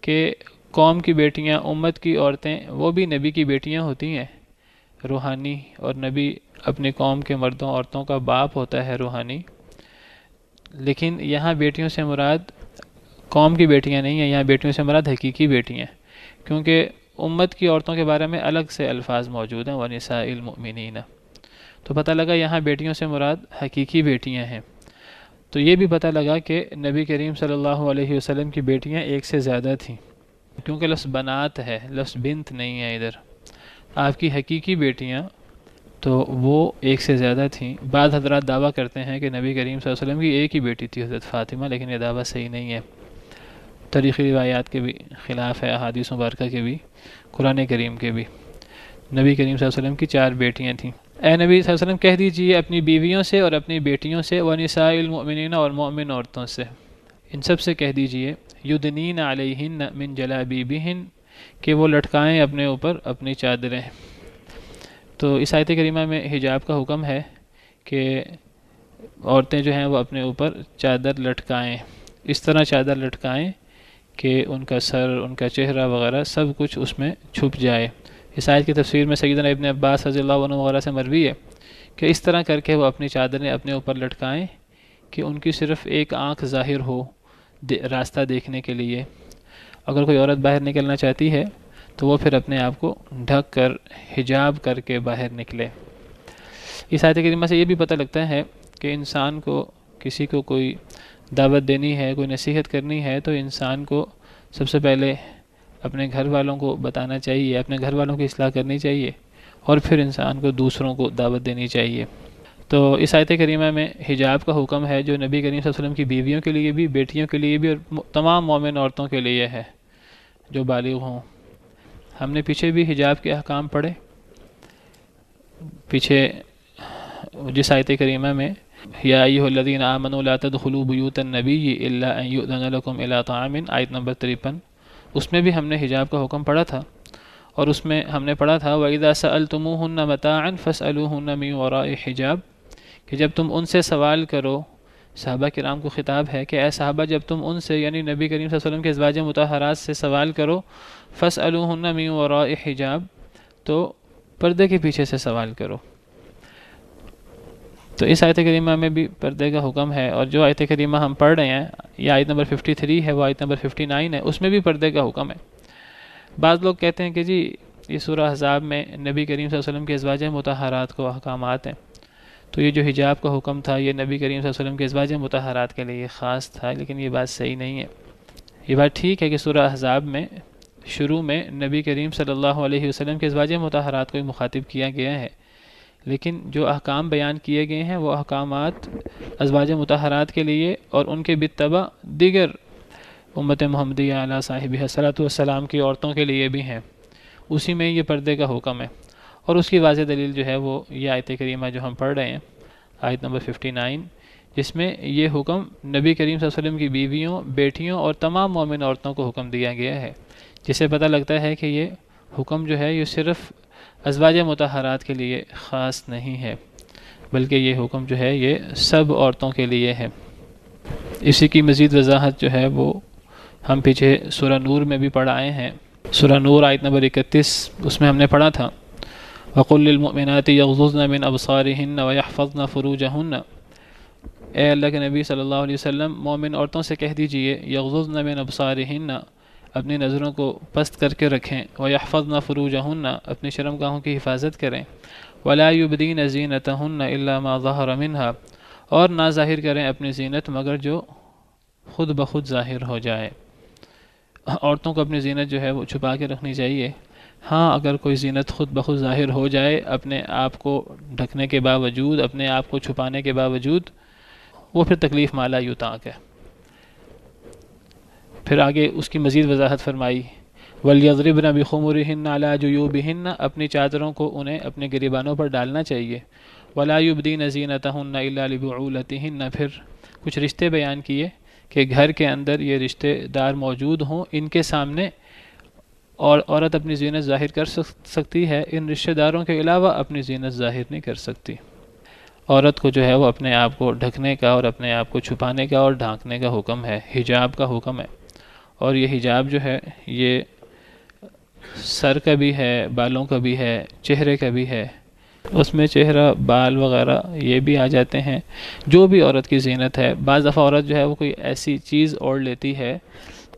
کہ قوم کی بیٹیاں، امت کی عورتیں، وہ بھی نبی کی بیٹیاں ہوتی ہیں روحانی، اور نبی اپنی قوم کے مردوں عورتوں کا باپ ہوتا ہے روحانی۔ لیکن یہاں بیٹیوں سے مراد قوم کی بیٹیاں نہیں ہیں، یہاں بیٹیوں سے مراد حقیقی بیٹیاں ہیں، کیونکہ امت کی عورتوں کے بارے میں الگ سے الفاظ موجود ہیں، وَنِسَاءِ الْمُؤْمِنِينَ، تو پتہ لگا یہاں بیٹیوں سے مراد حقیقی بیٹیاں ہیں۔ تو یہ بھی پتہ لگا کہ نبی کریم صلی اللہ علیہ وسلم کی بیٹیاں ایک سے زیادہ تھیں، کیونکہ لفظ بنات ہے، لفظ بنت نہیں ہے ادھر۔ آپ کی حقیقی بیٹیاں تو وہ ایک سے زیادہ تھیں۔ بعض حضرات دعویٰ کرتے ہیں کہ نبی کریم صلی اللہ علیہ وسلم کی ایک ہی بیٹی تھی، حضرت فاطمہ، لیکن یہ دعویٰ صحیح نہیں ہے، تاریخی روایات کے بھی خلاف ہے، احادیث مبارکہ کے بھی، قرآن کریم کے بھی۔ نبی کریم صلی اللہ علیہ وسلم کی 4 بیٹیاں تھیں۔ اے نبی صلی اللہ علیہ وسلم کہہ دیجئے اپنی بیویوں سے اور اپنی بیٹیوں سے ونساء المؤمنین اور مومن عورتوں سے، ان سب سے کہہ دیجئے یدنین علیہن من جلابیبہن کہ وہ لٹکائیں اپنے اوپر اپنی چادریں۔ تو اس آیت کریمہ میں حجاب کا حکم ہے کہ عورتیں جو ہیں وہ اپنے اوپر چادر لٹکائیں، اس طرح چادر لٹکائیں کہ ان کا سر، ان کا چہرہ وغیرہ سب کچھ اس میں چھپ جائے۔ اس آیت کی تفسیر میں سیدنا ابن عباس رضی اللہ عنہ وغیرہ سے مروی ہے کہ اس طرح کر کے وہ اپنی چادریں اپنے اوپر لٹکائیں کہ ان کی صرف ایک آنکھ ظاہر ہو راستہ دیکھنے کے لیے۔ اگر کوئی عورت باہر نکلنا چاہتی ہے تو وہ پھر اپنے آپ کو ڈھک کر حجاب کر کے باہر نکلے۔ اس آیت کریمہ سے یہ بھی پتہ لگتا ہے کہ انسان کو کسی کو کوئی دعوت دینی ہے، کوئی نصیحت کرنی ہے تو انسان کو سب سے پہلے اپنے گھر والوں کو بتانا چاہیے، اپنے گھر والوں کی اصلاح کرنی چاہیے، اور پھر انسان کو دوسروں کو دعوت دینی چاہیے۔ تو اس آیت کریمہ میں حجاب کا حکم ہے جو نبی کریم صلی اللہ علیہ وسلم کی بیویوں کے لیے بھی، بیٹیوں کے لیے بھی، اور تمام مومن عورتوں کے لیے ہے جو بالغ ہوں۔ ہم نے پیچھے بھی حجاب کے احکام پڑھے، پیچھے جس آیت کریمہ میں یا ایھا الذین آمنوا لا تدخلوا بیوت النبی الا ان یؤذن لکم الی طعام، آیت نمبر 53، اس میں بھی ہم نے حجاب کا حکم پڑھا تھا، اور اس میں ہم نے پڑھا تھا وَإِذَا سَأَلْتُمُوهُنَّ مَتَاعًا فَاسْأَلُوهُنَّ مِنْ وَرَاءِ حِجَاب، کہ جب تم ان سے سوال کرو، صحابہ کرام کو خطاب ہے کہ اے صحابہ جب تم ان سے یعنی نبی کریم صلی اللہ علیہ وسلم کے ازواج مطہرات سے سوال کرو، فَاسْأَلُوهُنَّ مِنْ وَرَاءِ حِجَاب، تو پردے کے پیچھے سے سوال کرو۔ تو اس آیت کریمہ میں بھی پردے کا حکم ہے، اور جو آیت کریمہ ہم پڑھ رہے ہیں یہ آیت نمبر 53 ہے، وہ آیت نمبر 59 ہے، اس میں بھی پردے کا حکم ہے۔ بعض لوگ کہتے ہیں کہ جی یہ سورہ احزاب میں نبی کریم صلی اللہ علیہ وسلم کے ازواج مطہرات کو احکامات ہیں، تو یہ جو حجاب کا حکم تھا یہ نبی کریم صلی اللہ علیہ وسلم کے ازواج مطہرات کے لیے خاص تھا، لیکن یہ بات صحیح نہیں ہے۔ یہ بات ٹھیک ہے کہ سورہ احزاب میں شروع میں نبی کریم صلی اللہ علیہ وسلم کے ازواج مطہرات کو ہی مخاطب کیا گیا ہے، لیکن جو احکام بیان کیے گئے ہیں وہ احکامات ازواج مطہرات کے لیے اور ان کے بالتبع دیگر امت محمدیہ علیہ صاحبہ الصلاۃ والسلام کی عورتوں کے لیے بھی ہیں، اسی میں یہ پردے کا حکم ہے۔ اور اس کی واضح دلیل جو ہے وہ یہ آیت کریمہ جو ہم پڑھ رہے ہیں، آیت نمبر 59، جس میں یہ حکم نبی کریم صلی اللہ علیہ وسلم کی بیویوں، بیٹیوں اور تمام مومن عورتوں کو حکم دیا گیا ہے، جس سے پتہ لگتا ہے کہ یہ حکم جو ہے یہ صرف ازواج مطہرات کے لیے خاص نہیں ہے، بلکہ یہ حکم جو ہے یہ سب عورتوں کے لیے ہے۔ اسی کی مزید وضاحت جو ہے وہ ہم پیچھے سورہ نور میں بھی پڑھ آئے ہیں۔ سورہ نور آیت نمبر 31، اس میں ہم نے پڑھا تھا وَقُلْ لِلْمُؤْمِنَاتِ يَغْضُضْنَ مِنْ أَبْصَارِهِنَّ وَيَحْفَظْنَ فُرُوجَهُنَّ، اے اللہ کے نبی صلی اللہ علیہ وسلم مومن عورتوں سے کہہ دیجئے يَغْضُضْنَ مِنْ أَبْصَارِهِنَّ، اپنی نظروں کو پست کر کے رکھیں، وَيَحْفَظْنَ فُرُوجَهُنَّ، اپنی شرمگاہوں کی حفاظت کریں، وَلَا يُبْدِينَ زِينَتَهُنَّ إِلَّا مَا ظَهَرَ مِنْهَا، اور نہ ظاہر کریں اپنی زینت مگر جو خود بخود ظاہر ہو جائے۔ عورتوں کو اپنی زینت جو ہے وہ چھپا کے رکھنی چاہیے، ہاں اگر کوئی زینت خود بخود ظاہر ہو جائے اپنے آپ کو ڈھکنے کے باوجود، اپنے آپ کو چھپانے کے باوجود، وہ پھر تکلیف مالا یوتاق ہے۔ پھر آگے اس کی مزید وضاحت فرمائی وَلْيَضْرِبْنَ بِخُمُرِهِنَّ عَلَى جُيُوبِهِنَّ، اپنی چادروں کو انہیں اپنے گریبانوں پر ڈالنا چاہیے، وَلَا يُبْدِينَ زِينَتَهُنَّ إِلَّا لِبُعُولَتِهِنَّ، پھر کچھ رشتے بیان کیے کہ گھر کے اندر یہ رشتے دار موجود ہوں، ان کے سامنے اور عورت اپنی زینت ظاہر کر سکتی ہے، ان رشتے داروں کے علاوہ اپنی زینت ظاہر نہیں کر سکتی۔ عورت کو جو ہے وہ اپنے آپ کو ڈھکنے کا اور اپنے آپ کو چھپانے کا اور ڈھانکنے کا حکم ہے، حجاب کا حکم ہے، اور یہ حجاب جو ہے یہ سر کا بھی ہے، بالوں کا بھی ہے، چہرے کا بھی ہے، اس میں چہرہ، بال وغیرہ یہ بھی آ جاتے ہیں، جو بھی عورت کی زینت ہے۔ بعض دفعہ عورت جو ہے وہ کوئی ایسی چیز اوڑھ لیتی ہے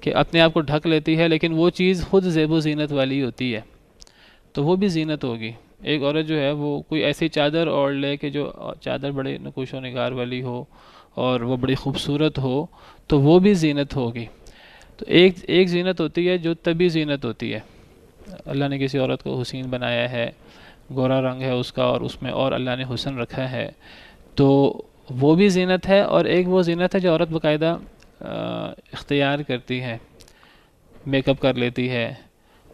کہ اپنے آپ کو ڈھک لیتی ہے، لیکن وہ چیز خود زیب و زینت والی ہوتی ہے، تو وہ بھی زینت ہوگی۔ ایک عورت جو ہے وہ کوئی ایسی چادر اوڑھ لے کہ جو چادر بڑے نقوش و نگار والی ہو اور وہ بڑی خوبصورت ہو، تو وہ بھی زینت ہوگی۔ تو ایک زینت ہوتی ہے جو طبی زینت ہوتی ہے، اللہ نے کسی عورت کو حسین بنایا ہے، گورا رنگ ہے اس کا اور اس میں اور اللہ نے حسن رکھا ہے، تو وہ بھی زینت ہے، اور ایک وہ زینت ہے جو عورت باقاعدہ اختیار کرتی ہے، میک اپ کر لیتی ہے،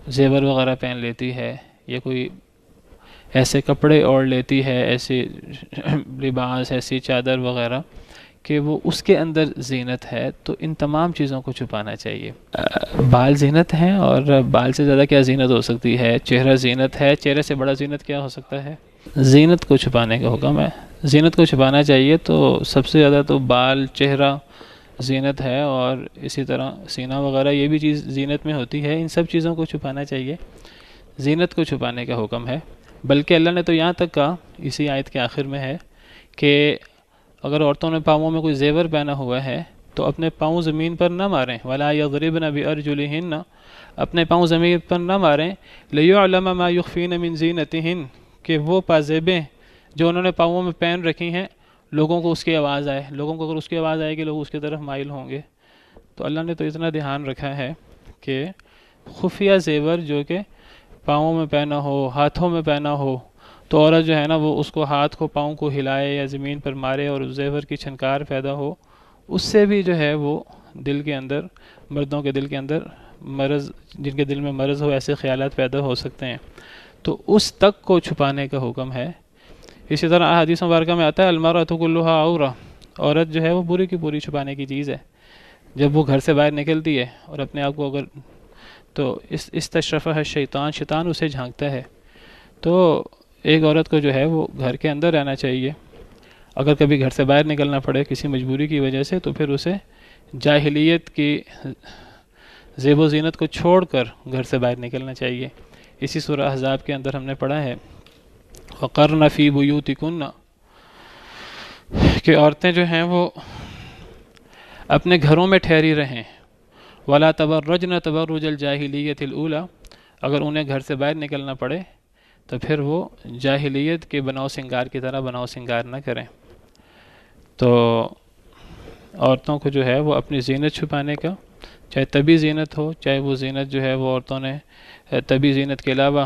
زیور وغیرہ پہن لیتی ہے، یا کوئی ایسے کپڑے اوڑھ لیتی ہے، ایسے لباس، ایسی چادر وغیرہ کہ وہ اس کے اندر زینت ہے، تو ان تمام چیزوں کو چھپانا چاہیے۔ بال زینت ہیں، اور بال سے زیادہ کیا زینت ہو سکتی ہے؟ چہرہ زینت ہے، چہرے سے بڑا زینت کیا ہو سکتا ہے؟ زینت کو چھپانے کا حکم ہے، زینت کو چھپانا چاہیے۔ تو سب سے زیادہ تو بال، چہرہ زینت ہے، اور اسی طرح سینہ وغیرہ یہ بھی چیز زینت میں ہوتی ہے، ان سب چیزوں کو چھپانا چاہیے، زینت کو چھپانے کا حکم ہے۔ بلکہ اللہ نے تو یہاں تک کہا، اسی آیت کے آخر میں ہے کہ اگر عورتوں نے پاؤں میں کوئی زیور پہنا ہوا ہے تو اپنے پاؤں زمین پر نہ ماریں، وَلَا يَضْرِبْنَ بِأَرْجُلِهِنَّ، اپنے پاؤں زمین پر نہ ماریں، لِيُعْلَمَ مَا يُخْفِينَ مِن زِينَتِهِنَّ، کہ وہ پازیبیں جو انہوں نے پاؤں میں پہن رکھی ہیں لوگوں کو اس کی آواز آئے، لوگوں کو اگر اس کی آواز آئے کہ لوگ اس کی طرف مائل ہوں گے۔ تو اللہ نے تو اتنا دھیان رکھا ہے کہ خفیہ زیور جو کہ پاؤں میں پہنا ہو، ہاتھوں میں پہنا ہو، تو عورت جو ہے نا وہ اس کو ہاتھ کو، پاؤں کو ہلائے یا زمین پر مارے اور زیور کی چھنکار پیدا ہو، اس سے بھی جو ہے وہ دل کے اندر، مردوں کے دل کے اندر مرض، جن کے دل میں مرض ہو، ایسے خیالات پیدا ہو سکتے ہیں، تو اس تک کو چھپانے کا حکم ہے۔ اسی طرح حدیث مبارکہ میں آتا ہے المرأۃ کلھا عورہ، عورت جو ہے وہ پوری کی پوری چھپانے کی چیز ہے۔ جب وہ گھر سے باہر نکلتی ہے اور اپنے آپ کو اگر، تو استشرفہ شیطان، شیطان اسے جھانکتا ہے۔ تو ایک عورت کو جو ہے وہ گھر کے اندر رہنا چاہیے، اگر کبھی گھر سے باہر نکلنا پڑے کسی مجبوری کی وجہ سے، تو پھر اسے جاہلیت کی زیب و زینت کو چھوڑ کر گھر سے باہر نکلنا چاہیے۔ اسی سورہ احزاب کے اندر ہم نے پڑھا ہے وَقَرْنَ فِي بُيُوتِكُنَّ، کہ عورتیں جو ہیں وہ اپنے گھروں میں ٹھہری رہیں، وَلَا تَبَرَّجْنَ تَبَرُّجَ الْجَاهِلِيَّةِ الْأُولَى، اگر انہیں گھر سے باہر نکلنا پڑے تو پھر وہ جاہلیت کے بناؤ سنگار کی طرح بناؤ سنگار نہ کریں۔ تو عورتوں کو جو ہے وہ اپنی زینت چھپانے کا، چاہے طبی زینت ہو، چاہے وہ زینت جو ہے وہ عورتوں نے طبی زینت کے علاوہ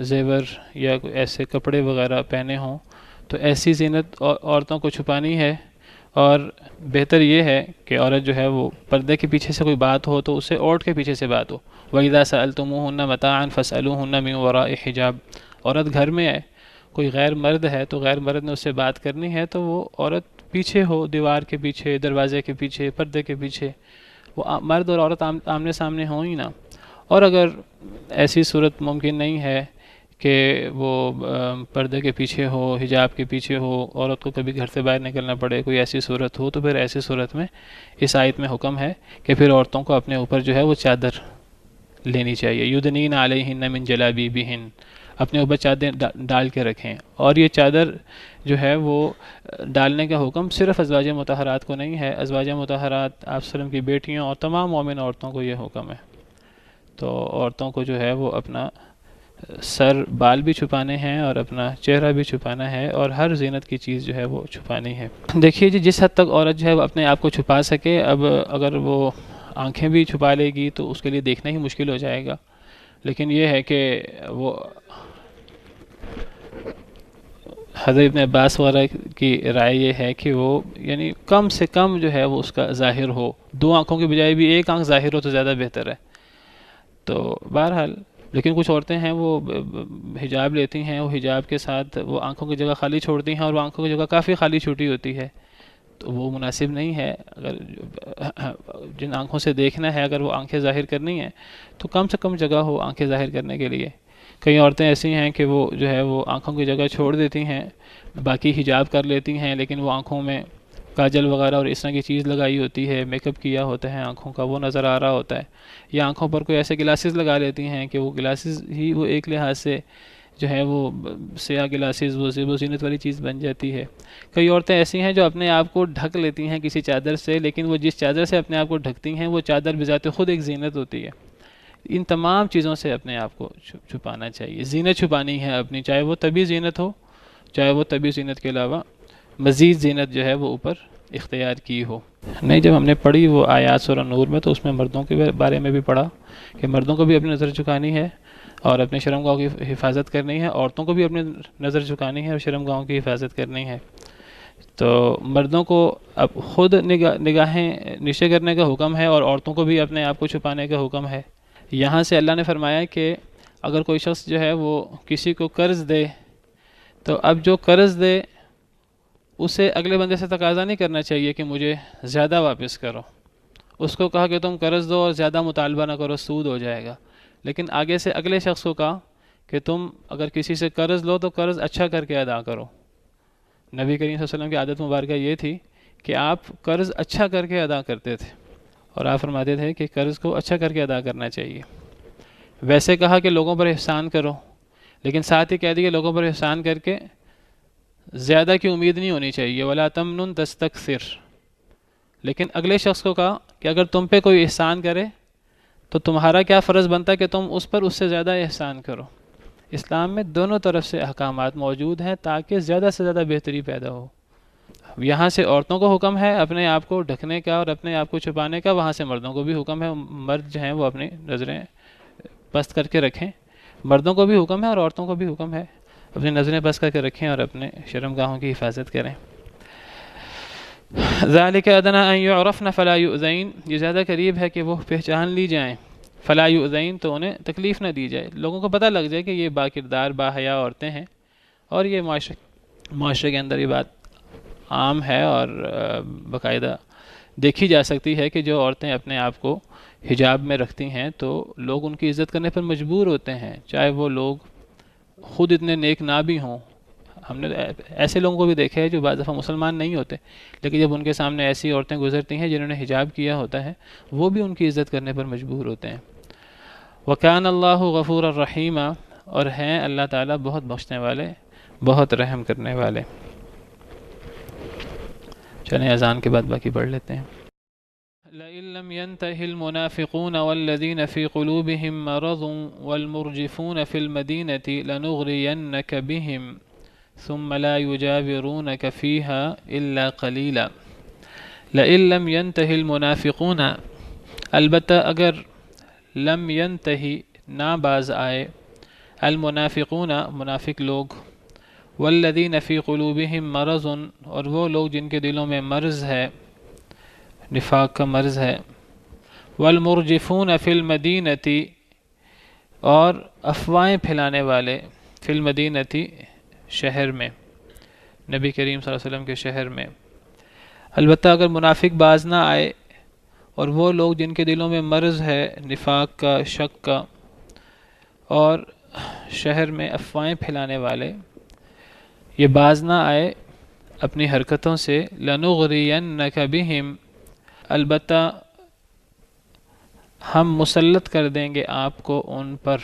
زیور یا ایسے کپڑے وغیرہ پہنے ہوں، تو ایسی زینت عورتوں کو چھپانی ہے۔ اور بہتر یہ ہے کہ عورت جو ہے وہ پردے کے پیچھے سے کوئی بات ہو تو اسے اوڑھ کے پیچھے سے بات ہو۔ وَإِذَا سَأَلْتُمُوهُنَّ مَتَاعًا فَاسْأَلُوهُنَّ مِن وَرَاءِ حِجَابٍ، عورت گھر میں ہے، کوئی غیر مرد ہے تو غیر مرد نے اس سے بات کرنی ہے تو وہ عورت پیچھے ہو، دیوار کے پیچھے، دروازے کے پیچھے، پردے کے پیچھے، وہ مرد اور عورت آمنے سامنے ہوں ہی نہ۔ اور اگر ایسی صورت ممکن نہیں ہے کہ وہ پردے کے پیچھے ہو، حجاب کے پیچھے ہو، عورت کو کبھی گھر سے باہر نکلنا پڑے، کوئی ایسی صورت ہو، تو پھر ایسی صورت میں اس آیت میں حکم ہے کہ پھر عورتوں کو اپنے اوپر جو ہے وہ چادر لینی چاہیے۔ یدنین علیہن من جلابیبہن، اپنے اوپر چادر ڈال کے رکھیں۔ اور یہ چادر جو ہے وہ ڈالنے کا حکم صرف ازواج مطہرات کو نہیں ہے، ازواج مطہرات، آپ وسلم کی بیٹیوں اور تمام مومن عورتوں کو یہ حکم ہے۔ تو عورتوں کو جو ہے وہ اپنا سر، بال بھی چھپانے ہیں اور اپنا چہرہ بھی چھپانا ہے، اور ہر زینت کی چیز جو ہے وہ چھپانی ہے۔ دیکھیے جی، جس حد تک عورت جو ہے وہ اپنے آپ کو چھپا سکے، اب اگر وہ آنکھیں بھی چھپا لے گی تو اس کے لیے دیکھنا ہی مشکل ہو جائے گا، لیکن یہ ہے کہ وہ حضرت ابن عباس وغیرہ کی رائے یہ ہے کہ وہ یعنی کم سے کم جو ہے وہ اس کا ظاہر ہو، 2 آنکھوں کے بجائے بھی 1 آنکھ ظاہر ہو تو زیادہ بہتر ہے۔ تو بہرحال، لیکن کچھ عورتیں ہیں وہ حجاب لیتی ہیں، وہ حجاب کے ساتھ وہ آنکھوں کی جگہ خالی چھوڑتی ہیں، اور وہ آنکھوں کی جگہ کافی خالی چھوٹی ہوتی ہے، تو وہ مناسب نہیں ہے۔ اگر جن آنکھوں سے دیکھنا ہے، اگر وہ آنکھیں ظاہر کرنی ہیں تو کم سے کم جگہ ہو آنکھیں ظاہر کرنے کے لیے۔ کئی عورتیں ایسی ہیں کہ وہ جو ہے وہ آنکھوں کی جگہ چھوڑ دیتی ہیں، باقی حجاب کر لیتی ہیں، لیکن وہ آنکھوں میں کاجل وغیرہ اور اس طرح کی چیز لگائی ہوتی ہے، میک اپ کیا ہوتا ہے آنکھوں کا، وہ نظر آ رہا ہوتا ہے، یا آنکھوں پر کوئی ایسے گلاسز لگا لیتی ہیں کہ وہ گلاسز ہی وہ ایک لحاظ سے جو ہے وہ سیاہ گلاسز، وہ زیب و زینت والی چیز بن جاتی ہے۔ کئی عورتیں ایسی ہیں جو اپنے آپ کو ڈھک لیتی ہیں کسی چادر سے، لیکن وہ جس چادر سے اپنے آپ کو ڈھکتی ہیں وہ چادر بذات خود ایک زینت ہوتی ہے۔ ان تمام چیزوں سے اپنے آپ کو چھپانا چاہیے، زینت چھپانی ہے اپنی، چاہے وہ طبی زینت ہو، چاہے وہ طبی زینت کے علاوہ مزید زینت جو ہے وہ اوپر اختیار کی ہو۔ نہیں، جب ہم نے پڑھی وہ آیات سورہ نور میں، تو اس میں مردوں کے بارے میں بھی پڑھا کہ مردوں کو بھی اپنی نظر جھکانی ہے اور اپنے شرمگاہوں کی حفاظت کرنی ہے، عورتوں کو بھی اپنی نظر جھکانی ہے اور شرمگاہوں کی حفاظت کرنی ہے۔ تو مردوں کو اب خود نگاہیں نیچے کرنے کا حکم ہے، اور عورتوں کو بھی اپنے آپ کو چھپانے کا حکم ہے۔ یہاں سے اللہ نے فرمایا کہ اگر کوئی شخص جو ہے وہ کسی کو قرض دے تو اب جو قرض دے اسے اگلے بندے سے تقاضا نہیں کرنا چاہیے کہ مجھے زیادہ واپس کرو. اس کو کہا کہ تم قرض دو اور زیادہ مطالبہ نہ کرو، سود ہو جائے گا. لیکن آگے سے اگلے شخص کو کہا کہ تم اگر کسی سے قرض لو تو قرض اچھا کر کے ادا کرو. نبی کریم صلی اللہ علیہ وسلم کی عادت مبارکہ یہ تھی کہ آپ قرض اچھا کر کے ادا کرتے تھے، اور آپ فرماتے تھے کہ قرض کو اچھا کر کے ادا کرنا چاہیے. ویسے کہا کہ لوگوں پر احسان کرو، لیکن ساتھ ہی کہہ دیا کہ لوگوں پر احسان کر کے زیادہ کی امید نہیں ہونی چاہیے، وَلَا تَمْنُن تَسْتَكْثِرْ. لیکن اگلے شخص کو کہا کہ اگر تم پہ کوئی احسان کرے تو تمہارا کیا فرض بنتا ہے کہ تم اس پر اس سے زیادہ احسان کرو. اسلام میں دونوں طرف سے احکامات موجود ہیں تاکہ زیادہ سے زیادہ بہتری پیدا ہو. یہاں سے عورتوں کو حکم ہے اپنے آپ کو ڈھکنے کا اور اپنے آپ کو چھپانے کا، وہاں سے مردوں کو بھی حکم ہے. مرد جو ہیں وہ اپنی نظریں پست کر کے رکھیں. مردوں کو بھی حکم ہے اور عورتوں کو بھی حکم ہے اپنی نظریں پست کر کے رکھیں اور اپنے شرمگاہوں کی حفاظت کریں. ذَلِكَ أَدْنَىٰ أَن يُعْرَفْنَ فَلَا يُؤْذَيْنَ. یہ زیادہ قریب ہے کہ وہ پہچان لی جائیں. فَلَا يُؤْذَيْنَ تو انہیں تکلیف نہ دی جائے، لوگوں کو پتہ لگ جائے کہ یہ با کردار با حیا عورتیں ہیں. اور یہ معاشرے کے اندر یہ بات عام ہے اور باقاعدہ دیکھی جا سکتی ہے کہ جو عورتیں اپنے آپ کو حجاب میں رکھتی ہیں تو لوگ ان کی عزت کرنے پر مجبور ہوتے ہیں، چاہے وہ لوگ خود اتنے نیک نہ بھی ہوں. ہم نے ایسے لوگوں کو بھی دیکھا ہے جو بعض دفعہ مسلمان نہیں ہوتے، لیکن جب ان کے سامنے ایسی عورتیں گزرتی ہیں جنہوں نے حجاب کیا ہوتا ہے وہ بھی ان کی عزت کرنے پر مجبور ہوتے ہیں. وَكَانَ اللَّهُ غَفُورًا رَحِيمًا. اور ہیں اللہ تعالیٰ بہت بخشنے والے، بہت رحم کرنے والے. چلیں اذان کے بعد باقی پڑھ لیتے ہیں. لَئِن لَّمْ يَنْتَهِ الْمُنَافِقُونَ وَالَّذِينَ فِي قُلُوبِهِم مَّرَضٌ وَالْمُرْجِفُونَ فِي الْمَدِينَةِ لَنُغْرِيَنَّكَ بِهِمْ ثُمَّ لَا يُجَاوِرُونَكَ فِيهَا إِلَّا قَلِيلًا. لَئِن لَّمْ يَنْتَهِ الْمُنَافِقُونَ، البتہ اگر لم ينتہی نہ باز آئے، المنافقون منافق لوگ، والذین فی قلوبہم مرض اور وہ لوگ جن کے دلوں میں مرض ہے، نفاق کا مرض ہے، والمرجفون فی المدینۃ اور افواہیں پھیلانے والے، فی المدینۃ شہر میں، نبی کریم صلی اللہ علیہ وسلم کے شہر میں. البتہ اگر منافق باز نہ آئے اور وہ لوگ جن کے دلوں میں مرض ہے نفاق کا، شک کا، اور شہر میں افواہیں پھیلانے والے یہ باز نہ آئے اپنی حرکتوں سے، لَنُغْرِيَنَّكَ بِهِمْ البتہ ہم مسلط کر دیں گے آپ کو ان پر.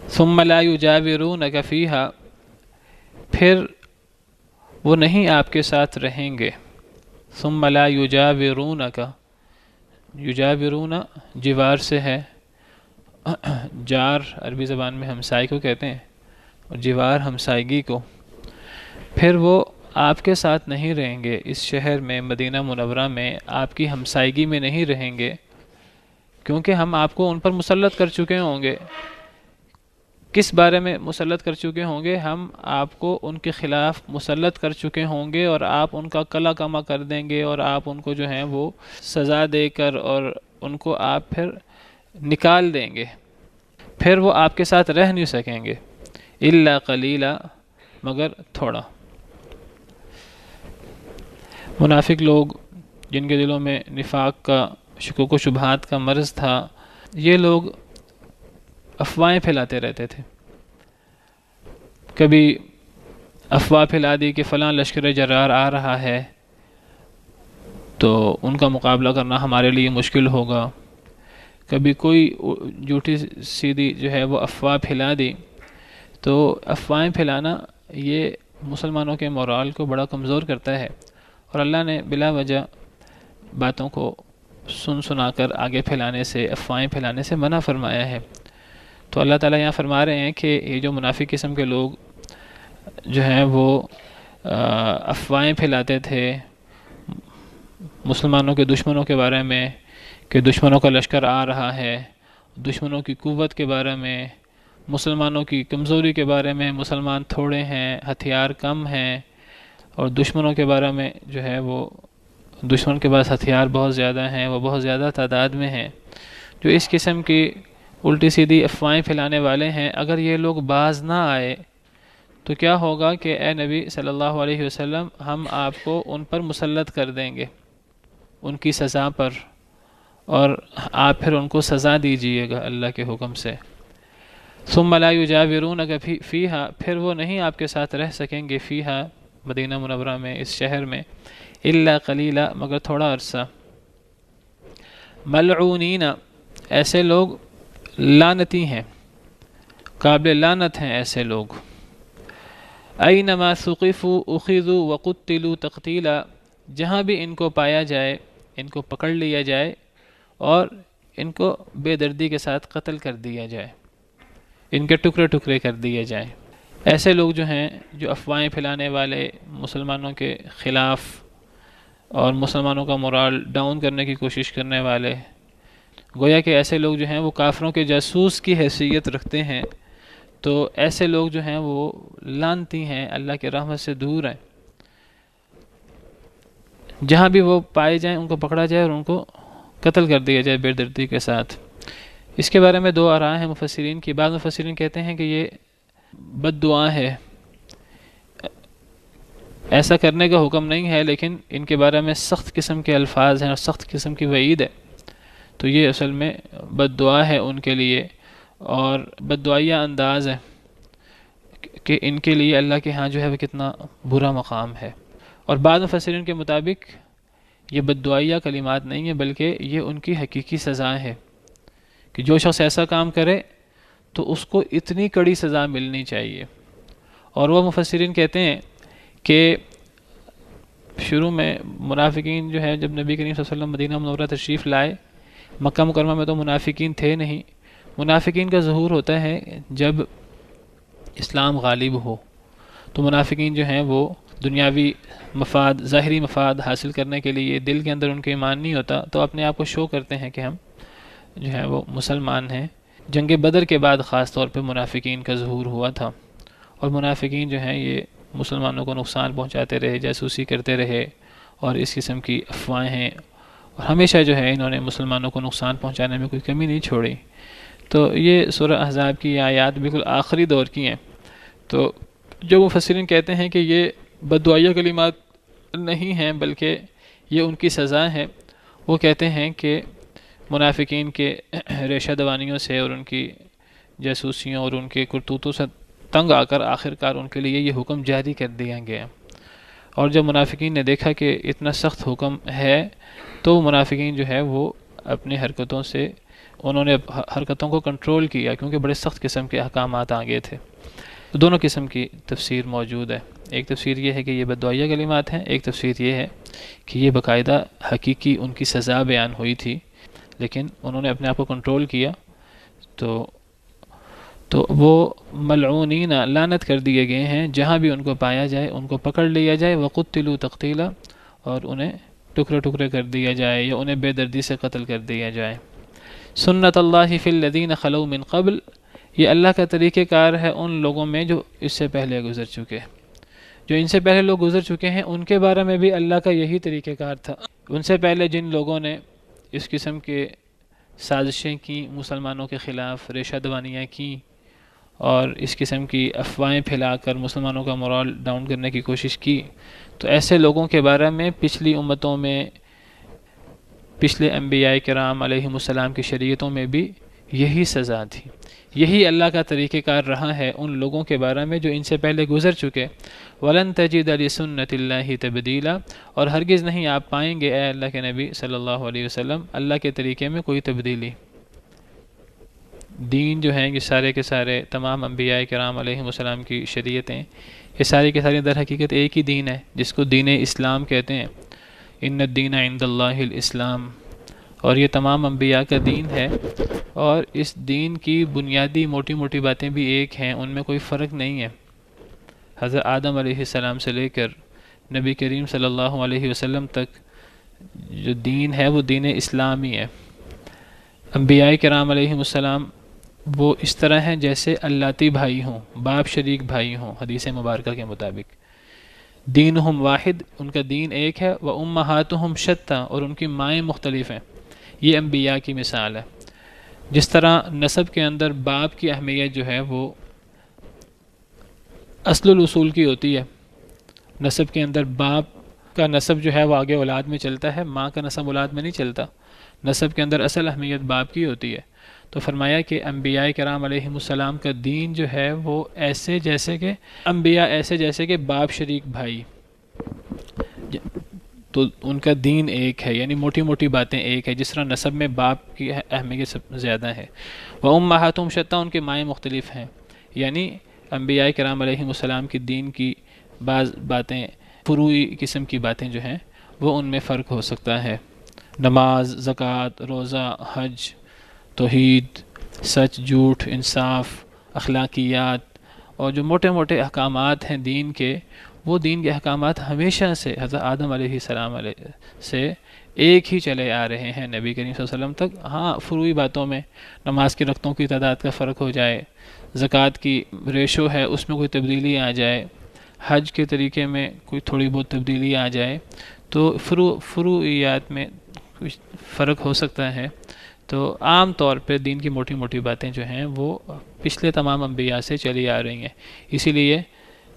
ثُمَّ لَا يُجَاوِرُونَكَ فِيهَا پھر وہ نہیں آپ کے ساتھ رہیں گے. ثم لا یجاورونک، یجاورون جوار سے ہے، جار عربی زبان میں ہمسائے کو کہتے ہیں اور جوار ہمسائیگی کو. پھر وہ آپ کے ساتھ نہیں رہیں گے اس شہر میں، مدینہ منورہ میں آپ کی ہمسائیگی میں نہیں رہیں گے، کیونکہ ہم آپ کو ان پر مسلط کر چکے ہوں گے. کس بارے میں مسلط کر چکے ہوں گے؟ ہم آپ کو ان کے خلاف مسلط کر چکے ہوں گے اور آپ ان کا کلا کما کر دیں گے اور آپ ان کو جو ہیں وہ سزا دے کر اور ان کو آپ پھر نکال دیں گے، پھر وہ آپ کے ساتھ رہ نہیں سکیں گے. الا قلیلا مگر تھوڑا. منافق لوگ جن کے دلوں میں نفاق کا، شکوک و شبہات کا مرض تھا، یہ لوگ افواہیں پھیلاتے رہتے تھے. کبھی افواہ پھیلا دی کہ فلاں لشکر جرار آ رہا ہے تو ان کا مقابلہ کرنا ہمارے لیے مشکل ہوگا. کبھی کوئی جھوٹی سیدھی جو ہے وہ افواہ پھیلا دی. تو افواہیں پھیلانا یہ مسلمانوں کے مورال کو بڑا کمزور کرتا ہے، اور اللہ نے بلا وجہ باتوں کو سنا کر آگے پھیلانے سے، افواہیں پھیلانے سے منع فرمایا ہے. تو اللہ تعالیٰ یہاں فرما رہے ہیں کہ یہ جو منافق قسم کے لوگ جو ہیں وہ افواہیں پھیلاتے تھے مسلمانوں کے دشمنوں کے بارے میں کہ دشمنوں کا لشکر آ رہا ہے، دشمنوں کی قوت کے بارے میں، مسلمانوں کی کمزوری کے بارے میں، مسلمان تھوڑے ہیں، ہتھیار کم ہیں، اور دشمنوں کے بارے میں جو ہے وہ دشمن کے پاس ہتھیار بہت زیادہ ہیں، وہ بہت زیادہ تعداد میں ہیں. جو اس قسم کی الٹی سیدھی افواہیں پھیلانے والے ہیں، اگر یہ لوگ باز نہ آئے تو کیا ہوگا کہ اے نبی صلی اللہ علیہ وسلم، ہم آپ کو ان پر مسلط کر دیں گے، ان کی سزا پر، اور آپ پھر ان کو سزا دیجیے گا اللہ کے حکم سے۔ ثم لا یجاورونک فیہا، پھر وہ نہیں آپ کے ساتھ رہ سکیں گے فیہا، مدینہ منورہ میں، اس شہر میں، الا قلیلا، مگر تھوڑا عرصہ۔ ملعونین، ایسے لوگ لعنتی ہیں، قابل لعنت ہیں ایسے لوگ۔ اینما ثقفوا اخذوا وقتلوا تقتیلا، جہاں بھی ان کو پایا جائے، ان کو پکڑ لیا جائے اور ان کو بے دردی کے ساتھ قتل کر دیا جائے، ان کے ٹکڑے ٹکڑے کر دیے جائیں۔ ایسے لوگ جو ہیں، جو افواہیں پھیلانے والے، مسلمانوں کے خلاف اور مسلمانوں کا مورال ڈاؤن کرنے کی کوشش کرنے والے، گویا کہ ایسے لوگ جو ہیں وہ کافروں کے جاسوس کی حیثیت رکھتے ہیں، تو ایسے لوگ جو ہیں وہ لعنتی ہیں، اللہ کے رحمت سے دور ہیں۔ جہاں بھی وہ پائے جائیں ان کو پکڑا جائے اور ان کو قتل کر دیا جائے بے دردی کے ساتھ۔ اس کے بارے میں دو آراء ہیں مفسرین کی۔ بعض مفسرین کہتے ہیں کہ یہ بد دعا ہے، ایسا کرنے کا حکم نہیں ہے، لیکن ان کے بارے میں سخت قسم کے الفاظ ہیں اور سخت قسم کی وعید ہے، تو یہ اصل میں بد دعا ہے ان کے لیے، اور بد دعائیہ انداز ہے کہ ان کے لیے اللہ کے ہاں جو ہے وہ کتنا برا مقام ہے۔ اور بعض مفسرین کے مطابق یہ بد دعائیہ کلمات نہیں ہیں، بلکہ یہ ان کی حقیقی سزا ہے کہ جو شخص ایسا کام کرے تو اس کو اتنی کڑی سزا ملنی چاہیے۔ اور وہ مفسرین کہتے ہیں کہ شروع میں منافقین جو ہے، جب نبی کریم صلی اللہ علیہ وسلم مدینہ منورہ تشریف لائے، مکہ مکرمہ میں تو منافقین تھے نہیں۔ منافقین کا ظہور ہوتا ہے جب اسلام غالب ہو، تو منافقین جو ہیں وہ دنیاوی مفاد، ظاہری مفاد حاصل کرنے کے لیے، دل کے اندر ان کے ایمان نہیں ہوتا، تو اپنے آپ کو شو کرتے ہیں کہ ہم جو ہے وہ مسلمان ہیں۔ جنگ بدر کے بعد خاص طور پہ منافقین کا ظہور ہوا تھا، اور منافقین جو ہیں یہ مسلمانوں کو نقصان پہنچاتے رہے، جاسوسی کرتے رہے، اور اس قسم کی افواہیں، اور ہمیشہ جو ہے انہوں نے مسلمانوں کو نقصان پہنچانے میں کوئی کمی نہیں چھوڑی۔ تو یہ سورہ احزاب کی آیات بالکل آخری دور کی ہیں۔ تو جو مفسرین کہتے ہیں کہ یہ بد دعائیہ کلمات نہیں ہیں بلکہ یہ ان کی سزا ہے، وہ کہتے ہیں کہ منافقین کے ریشہ دوانیوں سے اور ان کی جاسوسیوں اور ان کے کرتوتوں سے تنگ آ کر آخرکار ان کے لیے یہ حکم جاری کر دیا گیا۔ اور جب منافقین نے دیکھا کہ اتنا سخت حکم ہے، تو منافقین جو ہے وہ اپنی حرکتوں سے، انہوں نے حرکتوں کو کنٹرول کیا، کیونکہ بڑے سخت قسم کے احکامات آگے تھے۔ دونوں قسم کی تفسیر موجود ہے۔ ایک تفسیر یہ ہے کہ یہ بد دعائیہ کلمات ہیں، ایک تفسیر یہ ہے کہ یہ باقاعدہ حقیقی ان کی سزا بیان ہوئی تھی، لیکن انہوں نے اپنے آپ کو کنٹرول کیا، تو وہ ملعونین، لعنت کر دیے گئے ہیں، جہاں بھی ان کو پایا جائے ان کو پکڑ لیا جائے، وقتلوا تقتیلا، اور انہیں ٹکڑے ٹکڑے کر دیا جائے یا انہیں بے دردی سے قتل کر دیا جائے۔ سنت اللہ فی الذین خلو من قبل، یہ اللہ کا طریقہ کار ہے ان لوگوں میں جو اس سے پہلے گزر چکے، جو ان سے پہلے لوگ گزر چکے ہیں ان کے بارے میں بھی اللہ کا یہی طریقہ کار تھا۔ ان سے پہلے جن لوگوں نے اس قسم کے سازشیں کی، مسلمانوں کے خلاف ریشہ دوانیاں کی اور اس قسم کی افواہیں پھیلا کر مسلمانوں کا مورال ڈاؤن کرنے کی کوشش کی، تو ایسے لوگوں کے بارے میں پچھلی امتوں میں، پچھلے انبیاء کرام علیہم السلام کی شریعتوں میں بھی یہی سزا تھی، یہی اللہ کا طریقہ کار رہا ہے ان لوگوں کے بارے میں جو ان سے پہلے گزر چکے۔ وَلَن تَجِدَ لِسُنَّةِ اللَّهِ تَبْدِيلًا، اور ہرگز نہیں آپ پائیں گے اے اللہ کے نبی صلی اللہ علیہ وسلم اللہ کے طریقے میں کوئی تبدیلی۔ دین جو ہیں یہ سارے کے سارے تمام انبیاء کرام علیہم السلام کی شریعتیں، یہ ساری کے ساری در حقیقت ایک ہی دین ہے جس کو دین اسلام کہتے ہیں۔ ان الدین عند اللہ الاسلام، اور یہ تمام انبیاء کا دین ہے، اور اس دین کی بنیادی موٹی موٹی باتیں بھی ایک ہیں، ان میں کوئی فرق نہیں ہے۔ حضرت آدم علیہ السلام سے لے کر نبی کریم صلی اللہ علیہ وسلم تک جو دین ہے وہ دین اسلامی ہے۔ انبیاء کرام علیہم السلام وہ اس طرح ہیں جیسے اللاتی بھائی ہوں، باپ شریک بھائی ہوں، حدیث مبارکہ کے مطابق۔ دینہم واحد، ان کا دین ایک ہے، وَأُمَّهَاتُهُمْ شَتَّى، اور ان کی مائیں مختلف ہیں۔ یہ انبیاء کی مثال ہے۔ جس طرح نسب کے اندر باپ کی اہمیت جو ہے وہ اصل الاصول کی ہوتی ہے، نسب کے اندر باپ کا نسب جو ہے وہ آگے اولاد میں چلتا ہے، ماں کا نسب اولاد میں نہیں چلتا، نسب کے اندر اصل اہمیت باپ کی ہوتی ہے۔ تو فرمایا کہ انبیاء کرام علیہم السلام کا دین جو ہے وہ ایسے جیسے کہ باپ شریک بھائی، تو ان کا دین ایک ہے، یعنی موٹی موٹی باتیں ایک ہے، جس طرح نسب میں باپ کی اہمیت سب زیادہ ہے۔ وَأُمَّهَاتُهُمْ شَتَّىٰ، ان کے مائیں مختلف ہیں، یعنی انبیاء کرام علیہم السلام کی دین کی بعض باتیں، فروعی قسم کی باتیں جو ہیں وہ ان میں فرق ہو سکتا ہے۔ نماز، زکوٰۃ، روزہ، حج، توحید، سچ، جھوٹ، انصاف، اخلاقیات اور جو موٹے موٹے احکامات ہیں دین کے، وہ دین کے احکامات ہمیشہ سے حضرت آدم علیہ السلام سے ایک ہی چلے آ رہے ہیں نبی کریم صلی اللہ علیہ وسلم تک۔ ہاں فروعی باتوں میں نماز کی رکعتوں کی تعداد کا فرق ہو جائے، زکوٰۃ کی ریشو ہے اس میں کوئی تبدیلی آ جائے، حج کے طریقے میں کوئی تھوڑی بہت تبدیلی آ جائے، تو فروعیات میں کچھ فرق ہو سکتا ہے۔ تو عام طور پہ دین کی موٹی موٹی باتیں جو ہیں وہ پچھلے تمام انبیاء سے چلی آ رہی ہیں۔ اسی لیے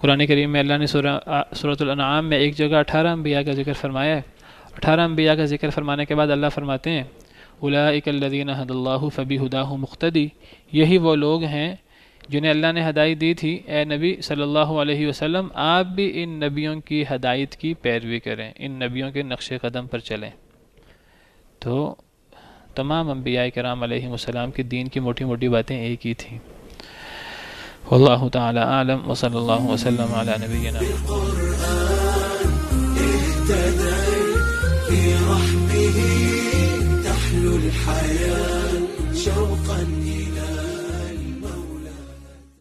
قرآن کریم میں اللہ نے سورۃ الانعام میں ایک جگہ 18 انبیاء کا ذکر فرمایا ہے۔ 18 انبیاء کا ذکر فرمانے کے بعد اللہ فرماتے ہیں اولئک الذین ھدی اللہ فبہداہ مقتدی، یہی وہ لوگ ہیں جنہیں اللہ نے ہدایت دی تھی، اے نبی صلی اللہ علیہ وسلم آپ بھی ان نبیوں کی ہدایت کی پیروی کریں، ان نبیوں کے نقش قدم پر چلیں۔ تو تمام انبیاء کرام علیہم السلام کے دین کی موٹی موٹی باتیں ایک ہی تھیں۔ واللہ تعالی اعلم، وصلی اللہ وسلم علی نبینا شوقا